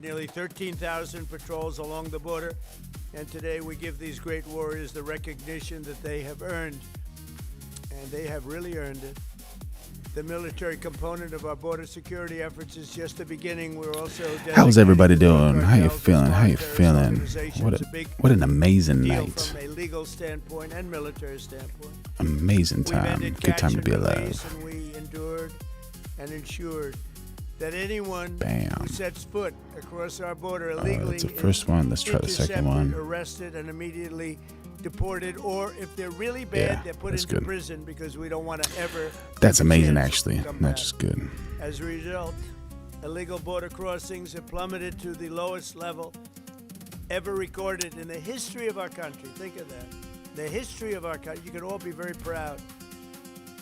Nearly 13,000 patrols along the border, and today we give these great warriors the recognition that they have earned, and they have really earned it. The military component of our border security efforts is just the beginning. We're also how's everybody doing? How you feeling? How you feeling? What an amazing night. From a legal standpoint and military standpoint. Amazing time. Good time to be alive. And we endured and ensured that anyone who sets foot across our border illegally that's the first one. Let's try the second one. Arrested and immediately deported, or if they're really bad, they're put into prison because we don't want to ever. That's amazing, actually. Not just good. As a result, illegal border crossings have plummeted to the lowest level ever recorded in the history of our country. Think of that. The history of our country. You can all be very proud.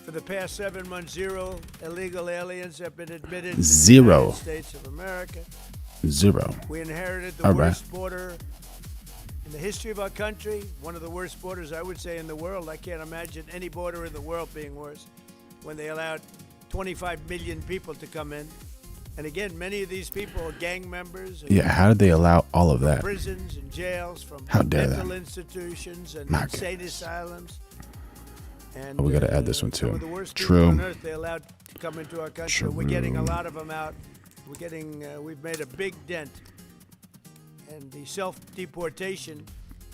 For the past 7 months, 0 illegal aliens have been admitted to the United States of America. 0. We inherited the worst border in the history of our country, one of the worst borders, I would say, in the world. I can't imagine any border in the world being worse when they allowed 25 million people to come in. And again, many of these people are gang members. How did they allow all of that? Prisons and jails, from How dare mental institutions and insane asylums. And we got to add this one too. Some of the worst people on earth they allowed to come into our country. True. We're getting a lot of them out. We've made a big dent. And the self-deportation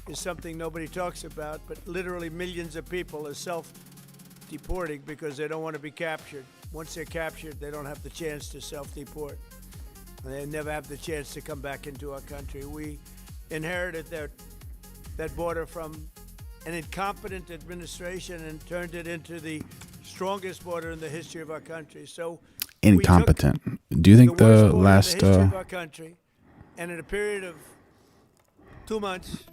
is something nobody talks about, but literally millions of people are self-deporting because they don't want to be captured. Once they're captured, they don't have the chance to self-deport. And they never have the chance to come back into our country. We inherited that border from an incompetent administration and turned it into the strongest border in the history of our country. So incompetent. Do you think the last in the history of our country, and in a period of 2 months,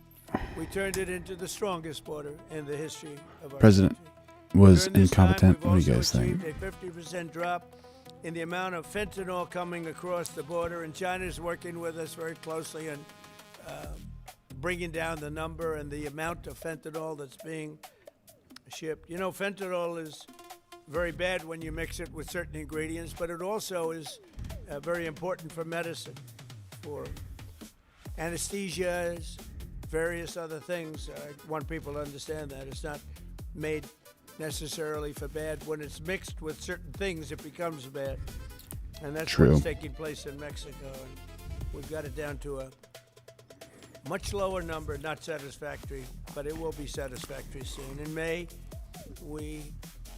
we turned it into the strongest border in the history of our president country. was incompetent? What do you guys think? A 50% drop in the amount of fentanyl coming across the border, and China's working with us very closely on bringing down the number and the amount of fentanyl that's being shipped. You know, fentanyl is very bad when you mix it with certain ingredients, but it also is very important for medicine, for anesthesias, various other things. I want people to understand that. It's not made necessarily for bad. When it's mixed with certain things, it becomes bad. And that's what's taking place in Mexico. And we've got it down to a much lower number, not satisfactory, but it will be satisfactory soon. In May, we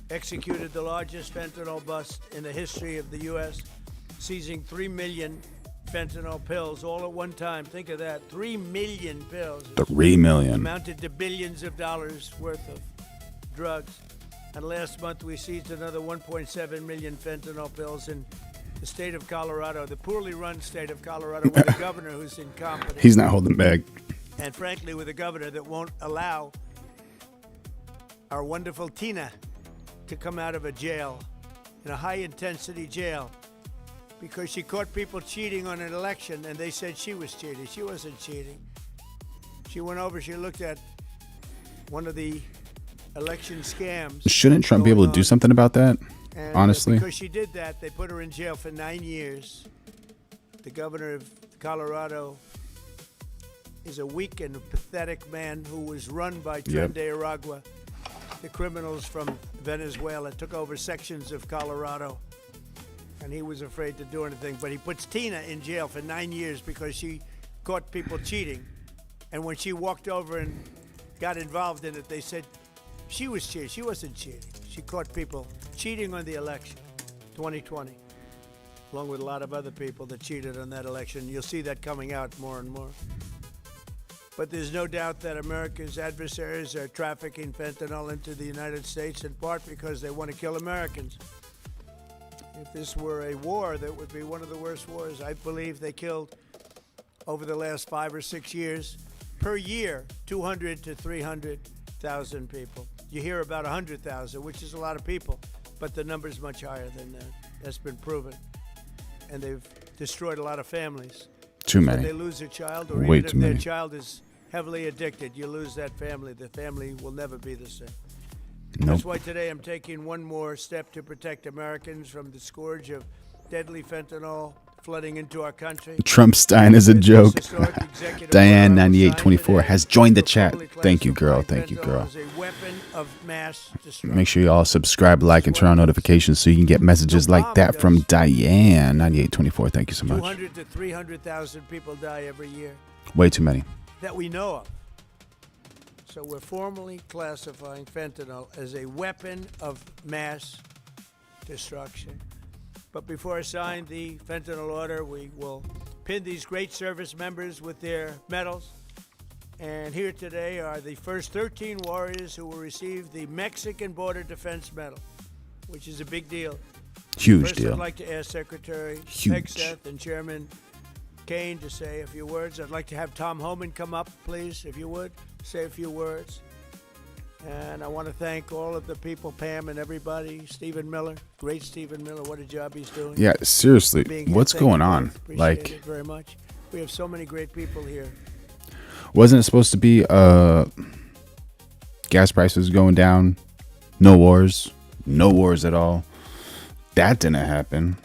executed the largest fentanyl bust in the history of the U.S., seizing 3 million fentanyl pills all at one time. Think of that, 3 million pills. 3 million. Amounted to billions of dollars worth of drugs. And last month, we seized another 1.7 million fentanyl pills in the state of Colorado, the poorly run state of Colorado, with a governor who's incompetent. He's not holding back. And frankly, with a governor that won't allow our wonderful Tina to come out of a jail, in a high-intensity jail, because she caught people cheating on an election, and they said she was cheating. She wasn't cheating. She went over, she looked at one of the election scams. Shouldn't Trump be able to do something about that? And honestly, because she did that, they put her in jail for 9 years. The governor of Colorado is a weak and pathetic man who was run by Tren de Aragua. The criminals from Venezuela took over sections of Colorado, and he was afraid to do anything. But he puts Tina in jail for 9 years because she caught people cheating. And when she walked over and got involved in it, they said she was cheating. She wasn't cheating. She caught people cheating on the election, 2020, along with a lot of other people that cheated on that election. You'll see that coming out more and more. But there's no doubt that America's adversaries are trafficking fentanyl into the United States, in part because they want to kill Americans. If this were a war, that would be one of the worst wars. I believe they killed, over the last 5 or 6 years, per year, 200 to 300,000 people. You hear about 100,000, which is a lot of people, but the number's much higher than that. That's been proven. And they've destroyed a lot of families. Too many. When they lose a child, or Way even too if many. their child is heavily addicted, you lose that family. The family will never be the same. Nope. That's why today I'm taking one more step to protect Americans from the scourge of deadly fentanyl flooding into our country. Trumpstein is a joke. Diane 9824 has joined the chat. Thank you, girl. Thank you, girl. Make sure you all subscribe, like, and turn on notifications so you can get messages like that from Diane 9824. Thank you so much. 200 to 300,000 people die every year. Way too many. That we know of. So we're formally classifying fentanyl as a weapon of mass destruction. But before I sign the fentanyl order, we will pin these great service members with their medals. And here today are the first 13 warriors who will receive the Mexican Border Defense Medal, which is a big deal. Huge First, deal. I'd like to ask Secretary Peckseth and Chairman Kane to say a few words. I'd like to have Tom Homan come up, please, if you would, say a few words. And I want to thank all of the people, Pam and everybody, Stephen Miller, great Stephen Miller, what a job he's doing. Yeah, seriously, what's going on? Appreciate it very much. We have so many great people here. Wasn't it supposed to be gas prices going down? No wars at all. That didn't happen.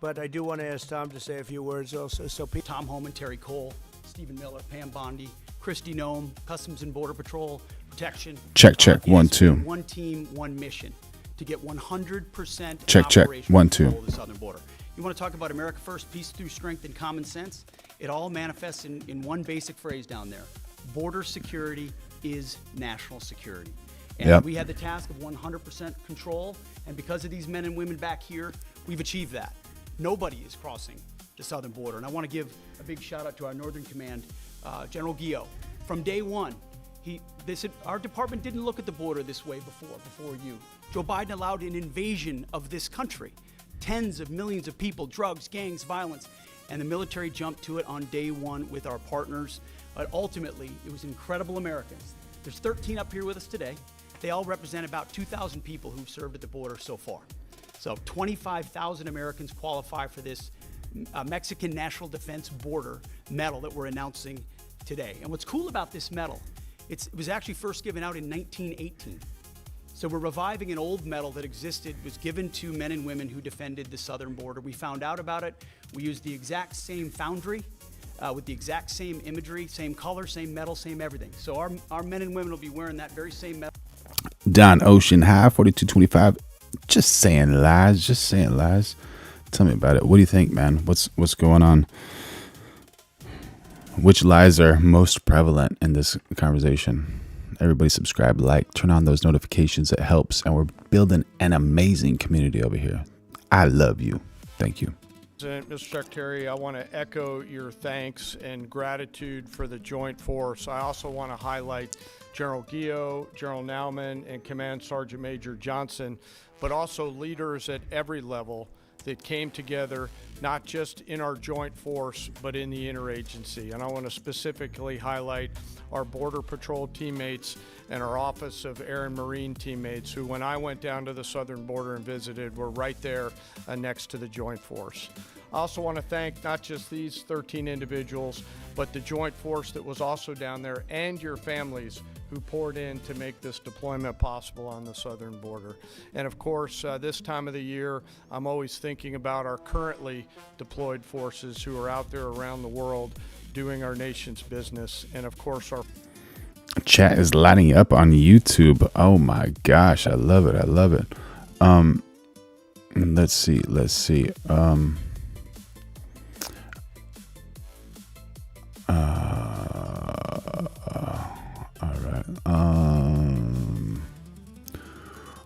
But I do want to ask Tom to say a few words also. So Tom Homan, Terry Cole, Stephen Miller, Pam Bondi, Kristi Noem, Customs and Border Patrol, Protection. Check, 1, 2. One team, one mission to get 100% check, 1, 2. Control of the southern border. You want to talk about America first, peace through strength and common sense? It all manifests in one basic phrase down there. Border security is national security. And we had the task of 100% control. And because of these men and women back here, we've achieved that. Nobody is crossing the southern border. And I want to give a big shout out to our Northern Command, General Guillot. From day one, they said, our department didn't look at the border this way before you. Joe Biden allowed an invasion of this country. Tens of millions of people, drugs, gangs, violence. And the military jumped to it on day one with our partners. But ultimately, it was incredible Americans. There's 13 up here with us today. They all represent about 2,000 people who've served at the border so far. So 25,000 Americans qualify for this Mexican National Defense Border Medal that we're announcing today. And what's cool about this medal, it was actually first given out in 1918. So we're reviving an old medal that existed, was given to men and women who defended the southern border. We found out about it. We used the exact same foundry with the exact same imagery, same color, same metal, same everything. So our men and women will be wearing that very same medal. Don Ocean High, 4225. Just saying lies. Tell me about it. What do you think, man? What's going on? Which lies are most prevalent in this conversation? Everybody subscribe, like, turn on those notifications. It helps. And we're building an amazing community over here. I love you. Thank you. Mr. Secretary, I want to echo your thanks and gratitude for the joint force. I also want to highlight General Guillot, General Nauman, and Command Sergeant Major Johnson, but also leaders at every level that came together, not just in our joint force, but in the interagency. And I want to specifically highlight our Border Patrol teammates and our Office of Air and Marine teammates, who, when I went down to the southern border and visited, were right there next to the joint force. I also want to thank not just these 13 individuals, but the joint force that was also down there and your families who poured in to make this deployment possible on the southern border. And of course, this time of the year, I'm always thinking about our currently deployed forces who are out there around the world doing our nation's business. And of course, our chat is lighting up on YouTube. Oh my gosh, I love it. Let's see. All right.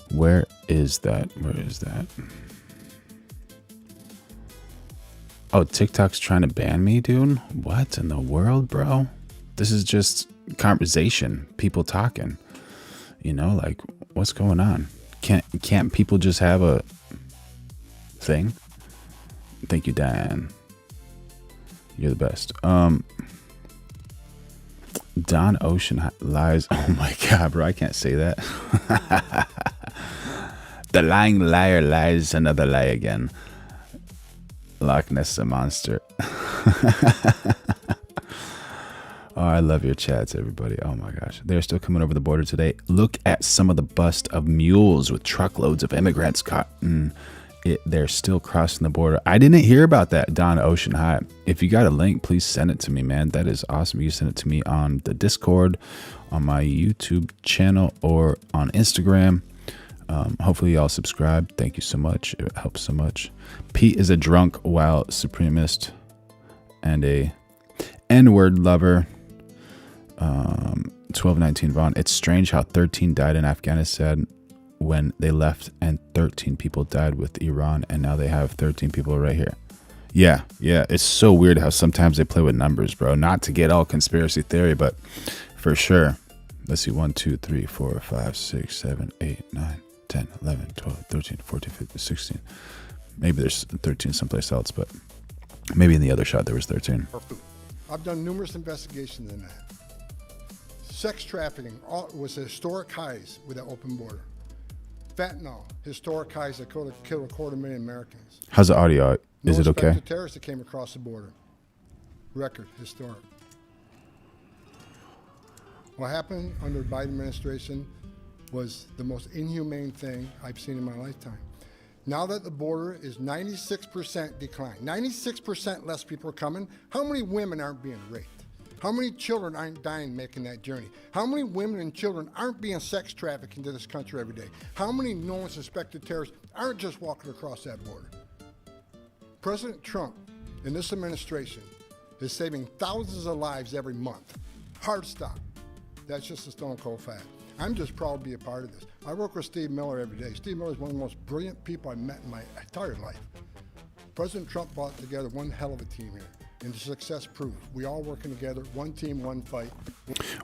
Where is that? Oh, TikTok's trying to ban me, dude? What in the world, bro? This is just conversation, people talking. You know, like, what's going on? Can't people just have a thing? Thank you, Diane. You're the best. Don Ocean lies. Oh my God, bro, I can't say that. The lying liar lies another lie again. Loch Ness a monster. Oh, I love your chats, everybody. Oh my gosh. They're still coming over the border today. Look at some of the bust of mules with truckloads of immigrants caught in they're still crossing the border. I didn't hear about that, Don Ocean High. If you got a link, please send it to me, man. That is awesome. You can send it to me on the Discord, on my YouTube channel, or on Instagram. Hopefully y'all subscribe. Thank you so much. It helps so much. Pete is a drunk while supremacist and a N-word lover. 1219 Vaughn. It's strange how 13 died in Afghanistan when they left, and 13 people died with Iran, and now they have 13 people right here. Yeah. It's so weird how sometimes they play with numbers, bro. Not to get all conspiracy theory, but for sure. Let's see. 1, 2, 3, 4, 5, 6, 7, 8, 9, 10, 11, 12, 13, 14, 15, 16. Maybe there's 13 someplace else, but maybe in the other shot there was 13. I've done numerous investigations in that. Sex trafficking was historic highs with the open border. Fentanyl, historic highs that killed 250,000 Americans. How's the audio? Is it okay? Terrorists that came across the border. Record, historic. What happened under the Biden administration was the most inhumane thing I've seen in my lifetime. Now that the border is 96% decline, 96% less people are coming, how many women aren't being raped? How many children aren't dying making that journey? How many women and children aren't being sex trafficked into this country every day? How many known suspected terrorists aren't just walking across that border? President Trump and this administration is saving thousands of lives every month. Hard stop. That's just a stone cold fact. I'm just proud to be a part of this. I work with Steve Miller every day. Steve Miller is one of the most brilliant people I've met in my entire life. President Trump brought together one hell of a team here. And the success proved. We all working together, one team, one fight.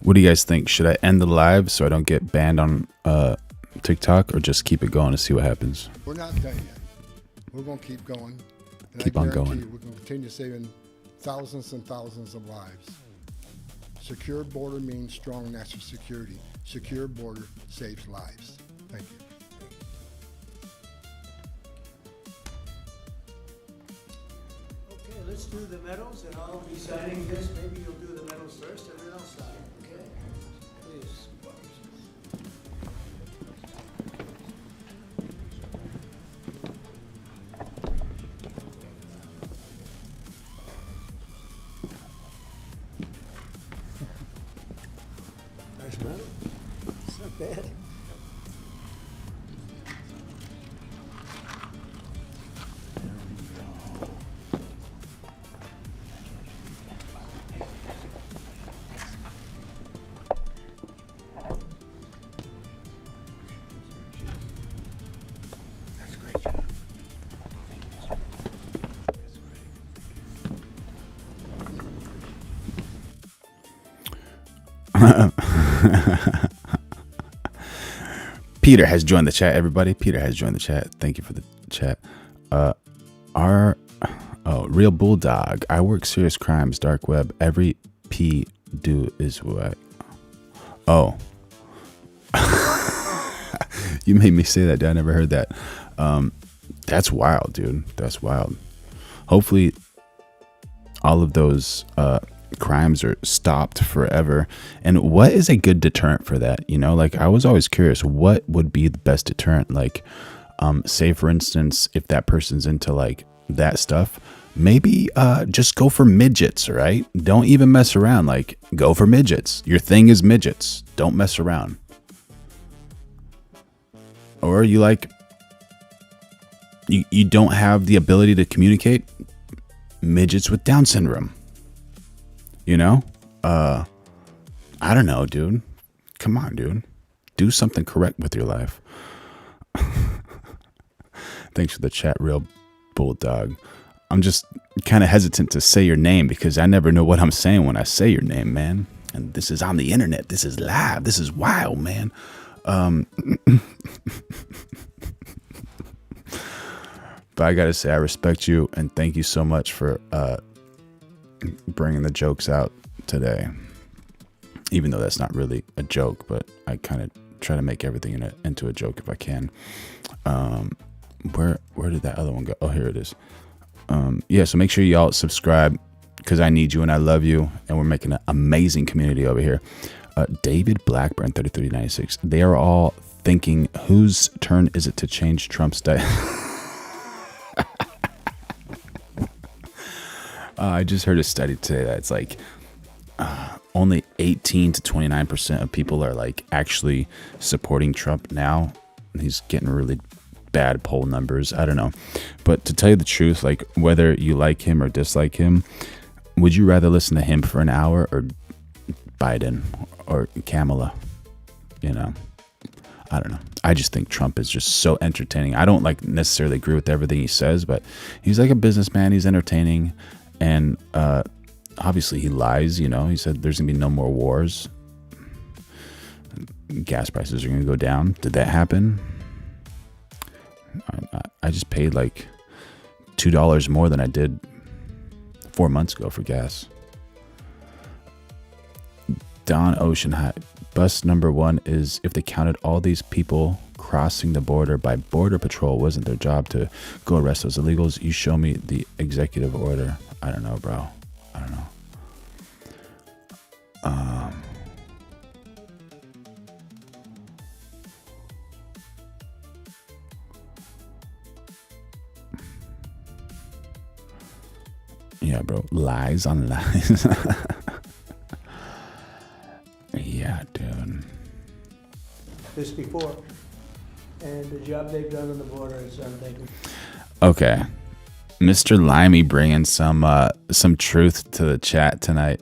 What do you guys think? Should I end the live so I don't get banned on TikTok, or just keep it going and see what happens? We're not done yet. We're going to keep going. And keep on going. We're going to continue saving thousands and thousands of lives. Secure border means strong national security. Secure border saves lives. Thank you. Let's do the medals, and I'll be signing this. Maybe you'll do the medals first, and then I'll sign. Okay? Please. Nice medal. It's not bad. Peter has joined the chat, everybody. Peter has joined the chat. Thank you for the chat. Real Bulldog. I work serious crimes, dark web. Every P do is what. Oh. You made me say that, dude. I never heard that. That's wild, dude. That's wild. Hopefully all of those crimes are stopped forever. And what is a good deterrent for that? You know, like, I was always curious, what would be the best deterrent? Like, say for instance, if that person's into like that stuff, maybe just go for midgets, right? Don't even mess around. Like, go for midgets. Your thing is midgets. Don't mess around. Or you like, you don't have the ability to communicate, midgets with Down syndrome. You know, I don't know, dude. Come on, dude. Do something correct with your life. Thanks for the chat, Real Bulldog. I'm just kind of hesitant to say your name because I never know what I'm saying when I say your name, man. And this is on the internet. This is live. This is wild, man. But I gotta say, I respect you and thank you so much for bringing the jokes out today, even though that's not really a joke, but I kind of try to make everything into a joke if I can. Where did that other one go? Oh, here it is. Yeah, so make sure y'all subscribe because I need you and I love you, and we're making an amazing community over here. David Blackburn 3396. They are all thinking, whose turn is it to change Trump's diet? I just heard a study today that it's like only 18 to 29% of people are like actually supporting Trump now. He's getting really bad poll numbers. I don't know. But to tell you the truth, like whether you like him or dislike him, would you rather listen to him for an hour or Biden or Kamala? You know, I don't know. I just think Trump is just so entertaining. I don't like necessarily agree with everything he says, but he's like a businessman. He's entertaining. And obviously he lies, you know. He said there's going to be no more wars. Gas prices are going to go down. Did that happen? I just paid like $2 more than I did 4 months ago for gas. Don Ocean High. Bus number 1 is if they counted all these people crossing the border by Border Patrol, wasn't their job to go arrest those illegals? You show me the executive order. I don't know, bro. I don't know. Yeah, bro. Lies on lies. Yeah, dude. This before, and the job they've done on the border is unthinkable. Okay. Mr. Limey bringing some truth to the chat tonight.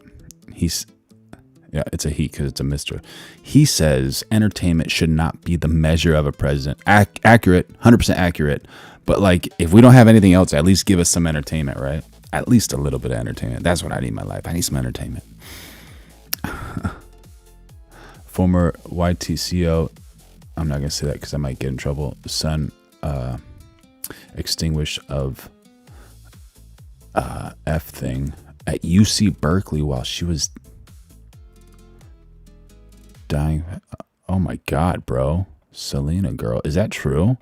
Yeah, it's a he because it's a Mr. He says entertainment should not be the measure of a president. Accurate, 100% accurate. But like, if we don't have anything else, at least give us some entertainment, right? At least a little bit of entertainment. That's what I need in my life. I need some entertainment. Former YTCO, I'm not going to say that because I might get in trouble. Son extinguished of F thing at UC Berkeley while she was dying. Oh my God, bro. Selena girl. Is that true?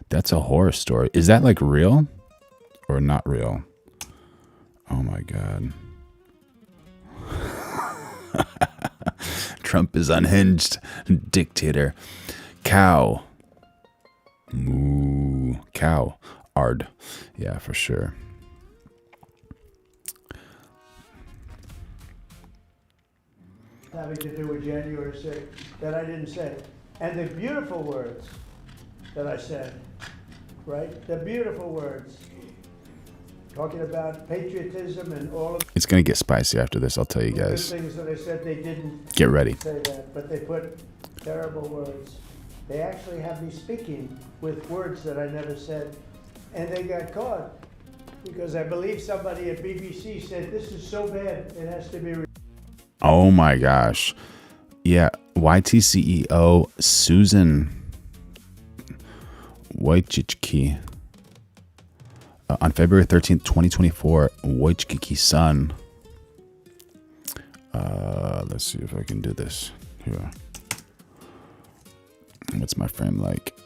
That's a horror story. Is that like real or not real? Oh my God. Trump is unhinged. Dictator. Cow. Moo. Cow. Ard. Yeah, for sure. Having to do with January 6th that I didn't say. And the beautiful words that I said, right? The beautiful words. Talking about patriotism and all of It's going to get spicy after this, I'll tell you the good guys. things that I said they didn't Get ready. say that, but they put terrible words. They actually have me speaking with words that I never said, and they got caught because I believe somebody at BBC said, this is so bad, it has to be... Oh my gosh. Yeah, YTCEO Susan Wojcicki. On February 13th, 2024, Wojcicki's son. Let's see if I can do this. Here. What's my frame like?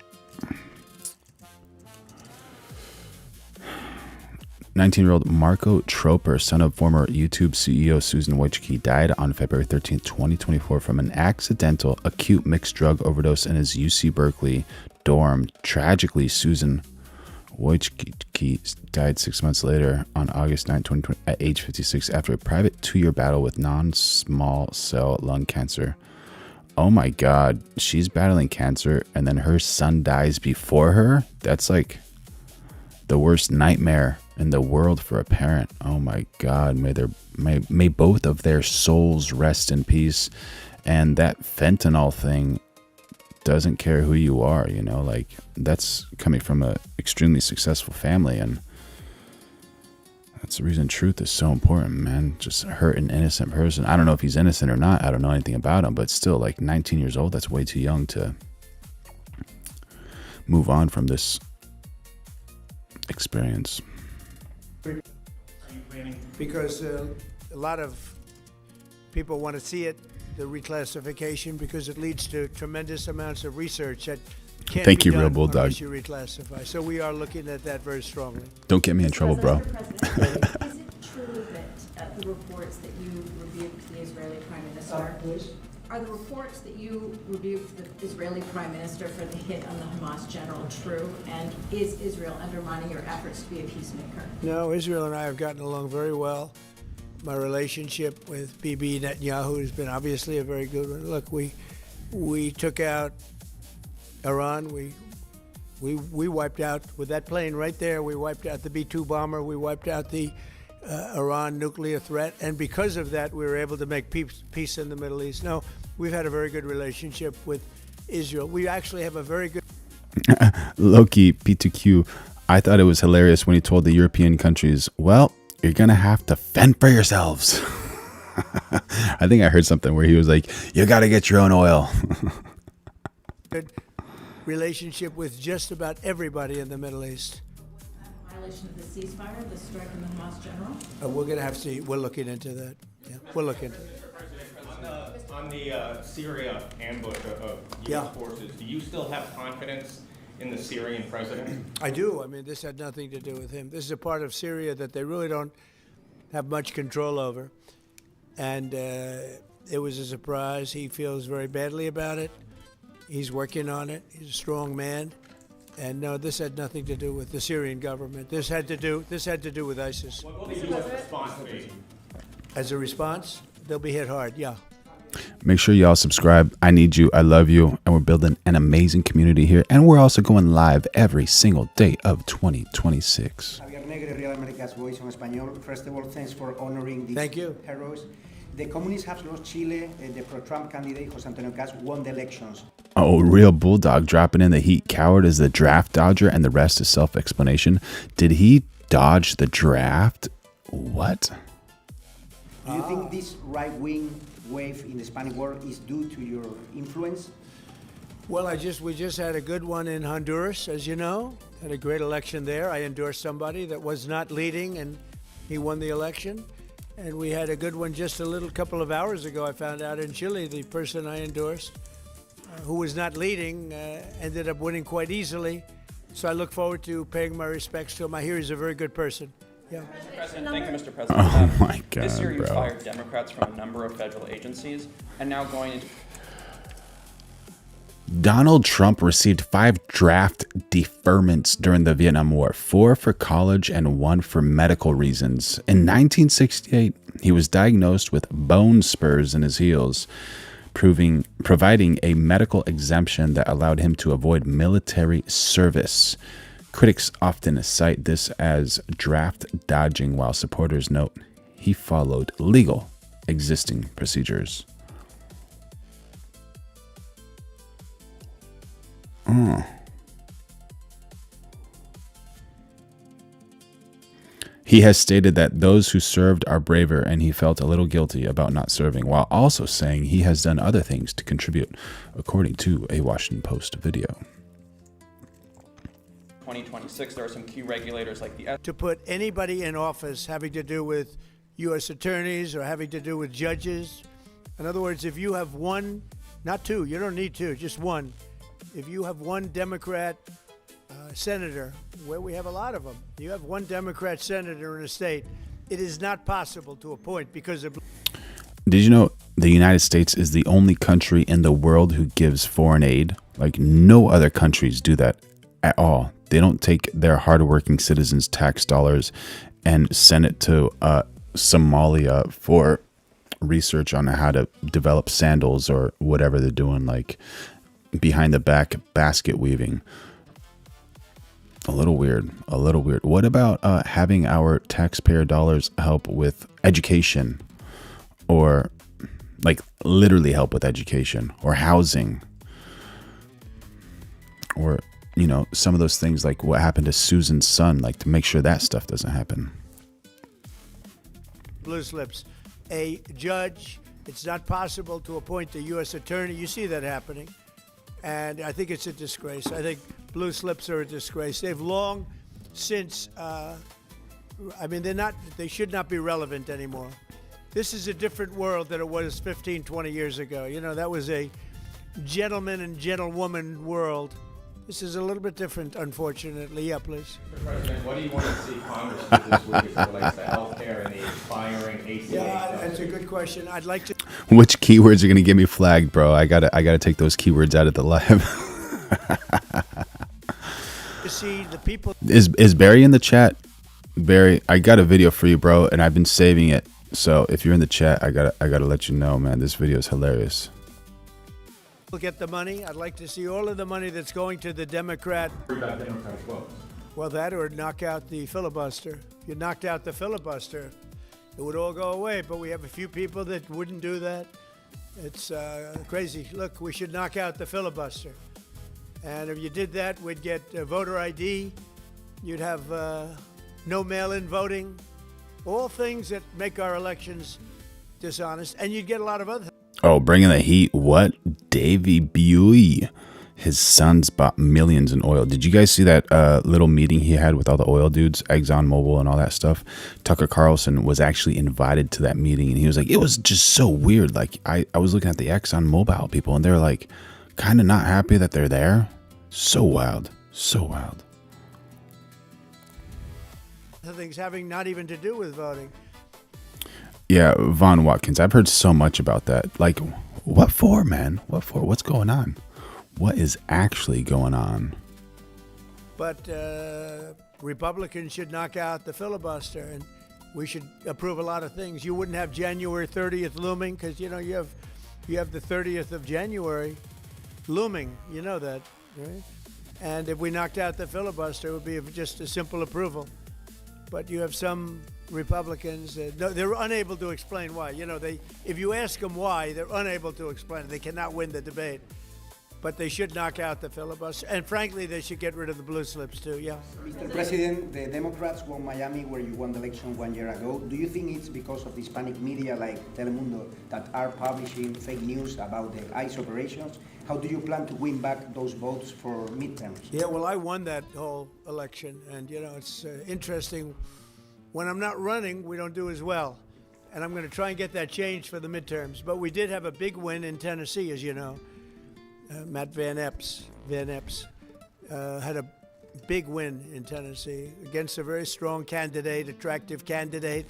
19-year-old Marco Troper, son of former YouTube CEO Susan Wojcicki, died on February 13th, 2024 from an accidental acute mixed drug overdose in his UC Berkeley dorm. Tragically, Susan Wojcicki died 6 months later on August 9, 2020, at age 56 after a private 2-year battle with non-small cell lung cancer. Oh my God, she's battling cancer and then her son dies before her? That's like the worst nightmare in the world for a parent. Oh my God, may both of their souls rest in peace. And that fentanyl thing doesn't care who you are, you know, like that's coming from a extremely successful family, and that's the reason truth is so important, man. Just hurt an innocent person. I don't know if he's innocent or not. I don't know anything about him, but still, like 19 years old, that's way too young to move on from this experience. Because a lot of people want to see it, the reclassification, because it leads to tremendous amounts of research that can't Thank be you, Real done Bulldog. unless you reclassify. So we are looking at that very strongly. Don't get me in trouble, bro. Mr. President, is it true that the reports that you rebuked the Israeli Prime Minister? Are the reports that you rebuked the Israeli Prime Minister for the hit on the Hamas general true? And is Israel undermining your efforts to be a peacemaker? No, Israel and I have gotten along very well. My relationship with Bibi Netanyahu has been obviously a very good one. Look, we took out Iran. We wiped out, with that plane right there, we wiped out the B-2 bomber. We wiped out the Iran nuclear threat. And because of that, we were able to make peace in the Middle East. No, we've had a very good relationship with Israel. We actually have a very good... Loki, P2Q, I thought it was hilarious when he told the European countries, well, you're going to have to fend for yourselves. I think I heard something where he was like, you got to get your own oil. good relationship with just about everybody in the Middle East. Violation of the ceasefire, the strike on the Hamas general? We're going to have to, we're looking into that. Yeah, we'll look into it. On the Syria ambush of U.S. forces, do you still have confidence in the Syrian president? I do. I mean, this had nothing to do with him. This is a part of Syria that they really don't have much control over. And it was a surprise. He feels very badly about it. He's working on it. He's a strong man. And no, this had nothing to do with the Syrian government. This had to do with ISIS. What will the U.S. response be? As a response, they'll be hit hard, yeah. Make sure y'all subscribe. I need you. I love you. And we're building an amazing community here. And we're also going live every single day of 2026. Javier Negre, Real America's Voice on Español. First of all, thanks for honoring these Thank you. heroes. The communists have lost Chile. The pro-Trump candidate, José Antonio Cast, won the elections. Oh, real bulldog dropping in the heat. Coward is the draft dodger, and the rest is self-explanation. Did he dodge the draft? What? Do you think this right-wing wave in the Hispanic world is due to your influence? Well, we just had a good one in Honduras, as you know. Had a great election there. I endorsed somebody that was not leading, and he won the election. And we had a good one just a couple of hours ago. I found out in Chile, the person I endorsed, who was not leading, ended up winning quite easily. So I look forward to paying my respects to him. I hear he's a very good person. Yeah. Mr. President, thank you, Mr. President. Oh my God, This year you bro. fired Democrats from a number of federal agencies, and now going into... Donald Trump received 5 draft deferments during the Vietnam War, 4 for college and 1 for medical reasons. In 1968, he was diagnosed with bone spurs in his heels, providing a medical exemption that allowed him to avoid military service. Critics often cite this as draft dodging, while supporters note he followed legal existing procedures. He has stated that those who served are braver, and he felt a little guilty about not serving, while also saying he has done other things to contribute, according to a Washington Post video. 2026, there are some key regulators like the... To put anybody in office having to do with U.S. attorneys or having to do with judges. In other words, if you have one, not two, you don't need two, just one. If you have one Democrat senator, where we have a lot of them, you have one Democrat senator in a state, it is not possible to appoint because of... Did you know the United States is the only country in the world who gives foreign aid? Like, no other countries do that at all. They don't take their hardworking citizens' tax dollars and send it to Somalia for research on how to develop sandals or whatever they're doing, like behind the back basket weaving. A little weird. What about having our taxpayer dollars help with education, or like literally help with education or housing, or, you know, some of those things like what happened to Susan's son, like to make sure that stuff doesn't happen. Blue slips. A judge, it's not possible to appoint a U.S. attorney. You see that happening. And I think it's a disgrace. I think blue slips are a disgrace. They've long since, they should not be relevant anymore. This is a different world than it was 15, 20 years ago. You know, that was a gentleman and gentlewoman world. This is a little bit different, unfortunately. Yeah, please. Mr. President, what do you want to see Congress do this week as it relates to health care and the expiring ACA? Yeah, that's a good question. I'd like to. Which keywords are gonna get me flagged, bro? I gotta take those keywords out of the live. See the people. Is Barry in the chat? Barry, I got a video for you, bro, and I've been saving it. So if you're in the chat, I gotta let you know, man. This video is hilarious. Get the money. I'd like to see all of the money that's going to the Democrat. Well, that or knock out the filibuster. If you knocked out the filibuster, it would all go away. But we have a few people that wouldn't do that. It's crazy. Look, we should knock out the filibuster. And if you did that, we'd get voter ID. You'd have no mail-in voting. All things that make our elections dishonest. And you'd get a lot of other things. Oh, bringing the heat. What? Davy Buey. His sons bought millions in oil. Did you guys see that little meeting he had with all the oil dudes, ExxonMobil and all that stuff? Tucker Carlson was actually invited to that meeting, and he was like, it was just so weird. Like, I was looking at the ExxonMobil people, and they're like kind of not happy that they're there. So wild. So wild. Things having not even to do with voting. Yeah, Von Watkins. I've heard so much about that. Like, what for, man? What for? What's going on? What is actually going on? But Republicans should knock out the filibuster, and we should approve a lot of things. You wouldn't have January 30th looming because you have the 30th of January looming. You know that, right? And if we knocked out the filibuster, it would be just a simple approval. But you have some Republicans, they're unable to explain why. If you ask them why, they're unable to explain it. They cannot win the debate. But they should knock out the filibuster. And frankly, they should get rid of the blue slips too, yeah. Mr. President, the Democrats won Miami where you won the election 1 year ago. Do you think it's because of the Hispanic media like Telemundo that are publishing fake news about the ICE operations? How do you plan to win back those votes for midterms? Yeah, well, I won that whole election. And, it's interesting. When I'm not running, we don't do as well. And I'm going to try and get that changed for the midterms. But we did have a big win in Tennessee, as you know. Matt Van Epps had a big win in Tennessee against a very strong candidate, attractive candidate,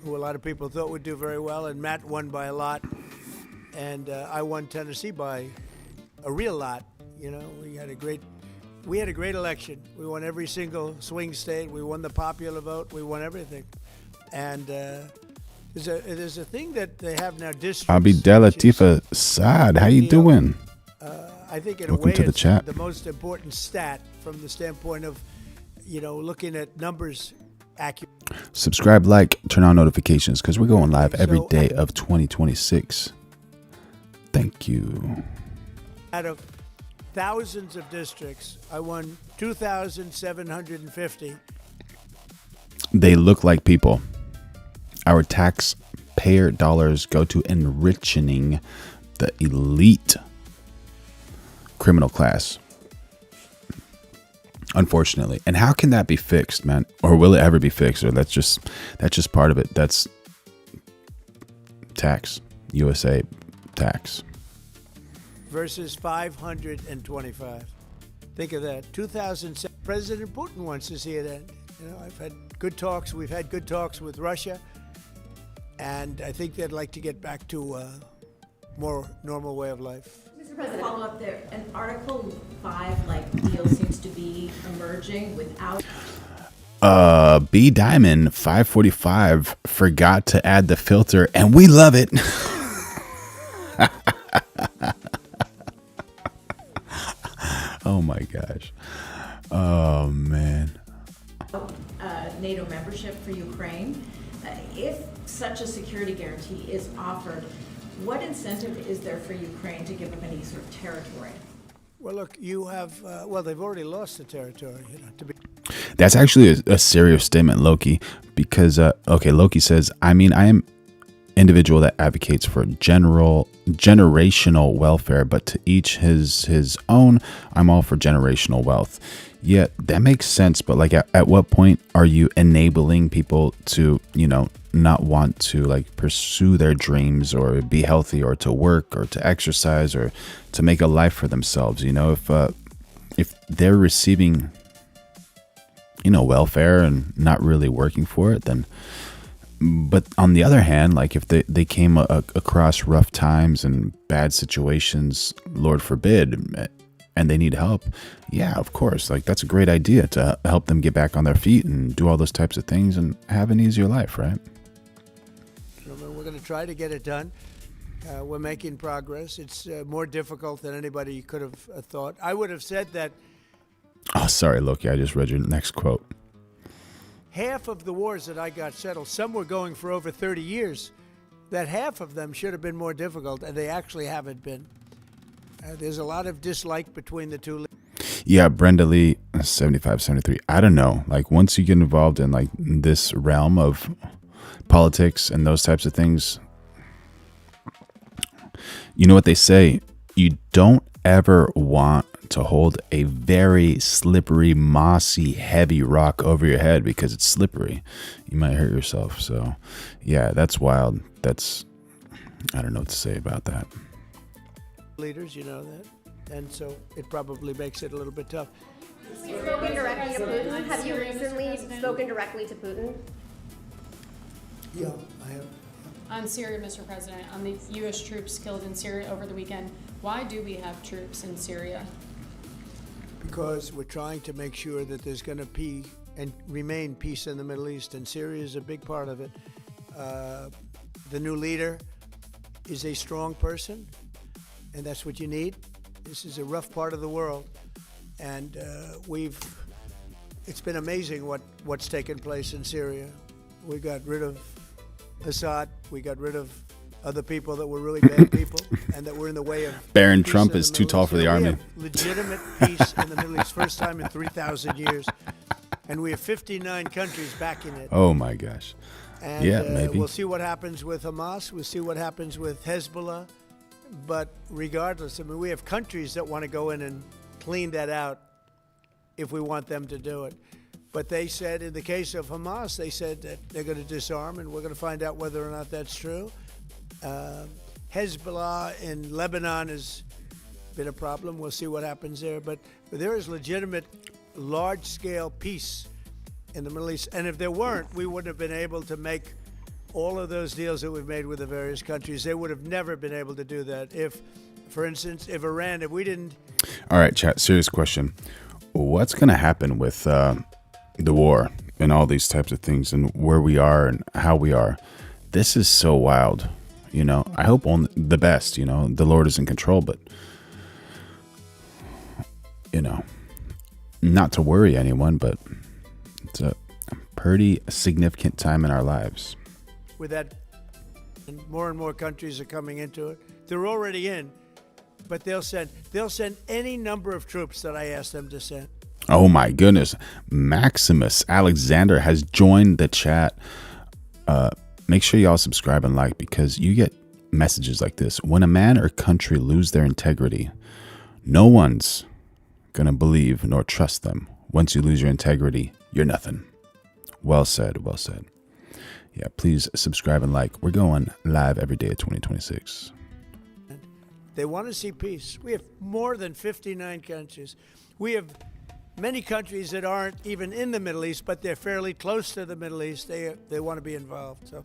who a lot of people thought would do very well. And Matt won by a lot. And I won Tennessee by a real lot. We had a great election. We won every single swing state. We won the popular vote. We won everything. And there's a thing that they have now. Districts. Abidel Latifa Saad, how you doing? I think in Welcome a way to the it's chat. the most important stat from the standpoint of, looking at numbers accurate. Subscribe, like, turn on notifications because we're going live every day of 2026. Thank you. Out of thousands of districts, I won 2,750. They look like people. Our taxpayer dollars go to enriching the elite criminal class, unfortunately. And how can that be fixed, man? Or will it ever be fixed? Or that's just part of it. That's tax, USA tax. Versus 525. Think of that. 2007. President Putin wants to see it end. I've had good talks. We've had good talks with Russia. And I think they'd like to get back to a more normal way of life. Mr. President, follow up there. An Article 5 deal seems to be emerging without. B Diamond 545 forgot to add the filter, and we love it. Oh my gosh. Oh man. NATO membership for Ukraine. If such a security guarantee is offered, what incentive is there for Ukraine to give up any sort of territory? Well, look, you have, they've already lost the territory, That's actually a serious statement, Loki, because, Loki says, I am individual that advocates for generational welfare, but to each his own. I'm all for generational wealth. Yeah, that makes sense. But at what point are you enabling people to, not want to pursue their dreams or be healthy or to work or to exercise or to make a life for themselves? if they're receiving, welfare and not really working for it, then. But on the other hand, like if they came across rough times and bad situations, Lord forbid, and they need help, yeah, of course, like that's a great idea to help them get back on their feet and do all those types of things and have an easier life, right? We're going to try to get it done. We're making progress. It's more difficult than anybody could have thought. I would have said that. Oh, sorry, Loki, I just read your next quote. Half of the wars that I got settled, some were going for over 30 years, that half of them should have been more difficult, and they actually haven't been. There's a lot of dislike between the two. Yeah, Brenda Lee, 75, 73. I don't know. Like, once you get involved in, like, this realm of politics and those types of things, you know what they say? You don't ever want to hold a very slippery, mossy, heavy rock over your head because it's slippery. You might hurt yourself. So, yeah, that's wild. I don't know what to say about that. Leaders, you know that. And so it probably makes it a little bit tough. You've spoken directly to Putin. Have you recently spoken directly to Putin? Yeah, I have. On Syria, Mr. President, on the U.S. troops killed in Syria over the weekend, why do we have troops in Syria? Because we're trying to make sure that there's going to be and remain peace in the Middle East, and Syria is a big part of it. The new leader is a strong person, and that's what you need. This is a rough part of the world, and it's been amazing what's taken place in Syria. We got rid of Assad, we got rid of other people that were really bad people and that were in the way of Baron Trump is too tall for the army. We have legitimate peace in the Middle East, first time in 3,000 years, and we have 59 countries backing it. Oh my gosh. And yeah, maybe. We'll see what happens with Hamas. We'll see what happens with Hezbollah. But regardless, I mean, we have countries that want to go in and clean that out if we want them to do it. But they said, in the case of Hamas, they said that they're going to disarm, and we're going to find out whether or not that's true. Hezbollah in Lebanon has been a problem. We'll see what happens there. But there is legitimate, large-scale peace in the Middle East. And if there weren't, we wouldn't have been able to make all of those deals that we've made with the various countries. They would have never been able to do that. If, for instance, if we didn't... All right, chat, serious question. What's going to happen with the war and all these types of things and where we are and how we are? This is so wild. I hope only the best, the Lord is in control, but, not to worry anyone, but it's a pretty significant time in our lives. With that, and more countries are coming into it. They're already in, but they'll send any number of troops that I ask them to send. Oh my goodness. Maximus Alexander has joined the chat. Make sure y'all subscribe and like, because you get messages like this. When a man or country lose their integrity, no one's gonna believe nor trust them. Once you lose your integrity, you're nothing. Well said, well said. Yeah, please subscribe and like. We're going live every day of 2026. They want to see peace. We have more than 59 countries. We have many countries that aren't even in the Middle East, but they're fairly close to the Middle East. They want to be involved. So,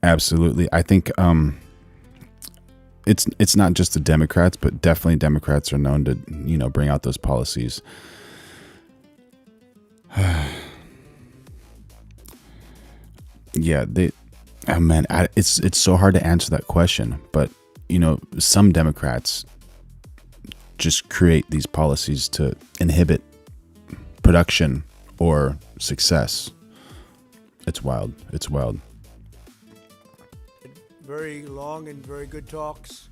absolutely. I think it's not just the Democrats, but definitely Democrats are known to bring out those policies. Yeah, it's so hard to answer that question, but some Democrats just create these policies to inhibit production or success. It's wild. It's wild. Very long and very good talks.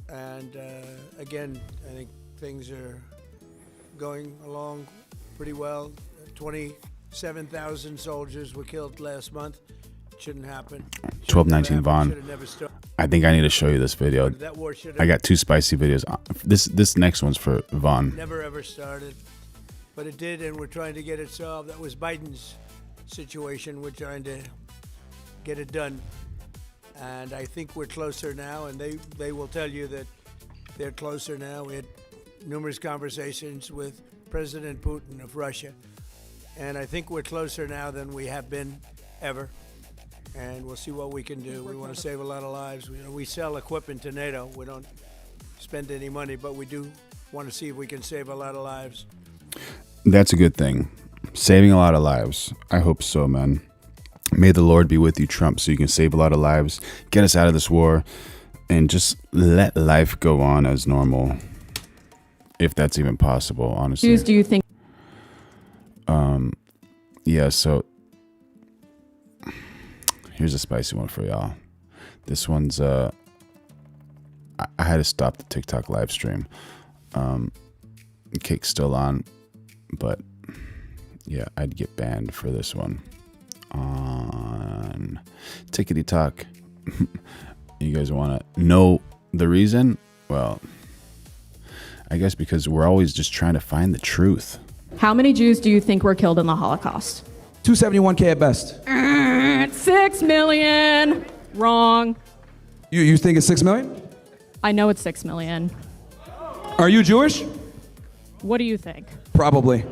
And again, I think things are going along pretty well. 27,000 soldiers were killed last month. Shouldn't happen. 1219 Vaughn. I think I need to show you this video. I got two spicy videos. This next one's for Vaughn. Never ever started, but it did, and we're trying to get it solved. That was Biden's situation. We're trying to get it done, and I think we're closer now. And they will tell you that they're closer now. We had numerous conversations with President Putin of Russia. And I think we're closer now than we have been ever. And we'll see what we can do. We want to save a lot of lives. We sell equipment to NATO. We don't spend any money, but we do want to see if we can save a lot of lives. That's a good thing. Saving a lot of lives. I hope so, man. May the Lord be with you, Trump, so you can save a lot of lives, get us out of this war, and just let life go on as normal, if that's even possible, honestly. Do you think? Yeah, so here's a spicy one for y'all. This one's I had to stop the TikTok live stream. Kick's still on, but yeah, I'd get banned for this one. On Tickety Talk. You guys want to know the reason? Well, I guess because we're always just trying to find the truth. How many Jews do you think were killed in the Holocaust? 271K at best. 6 million. Wrong. You think it's 6 million? I know it's 6 million. Are you Jewish? What do you think? Probably.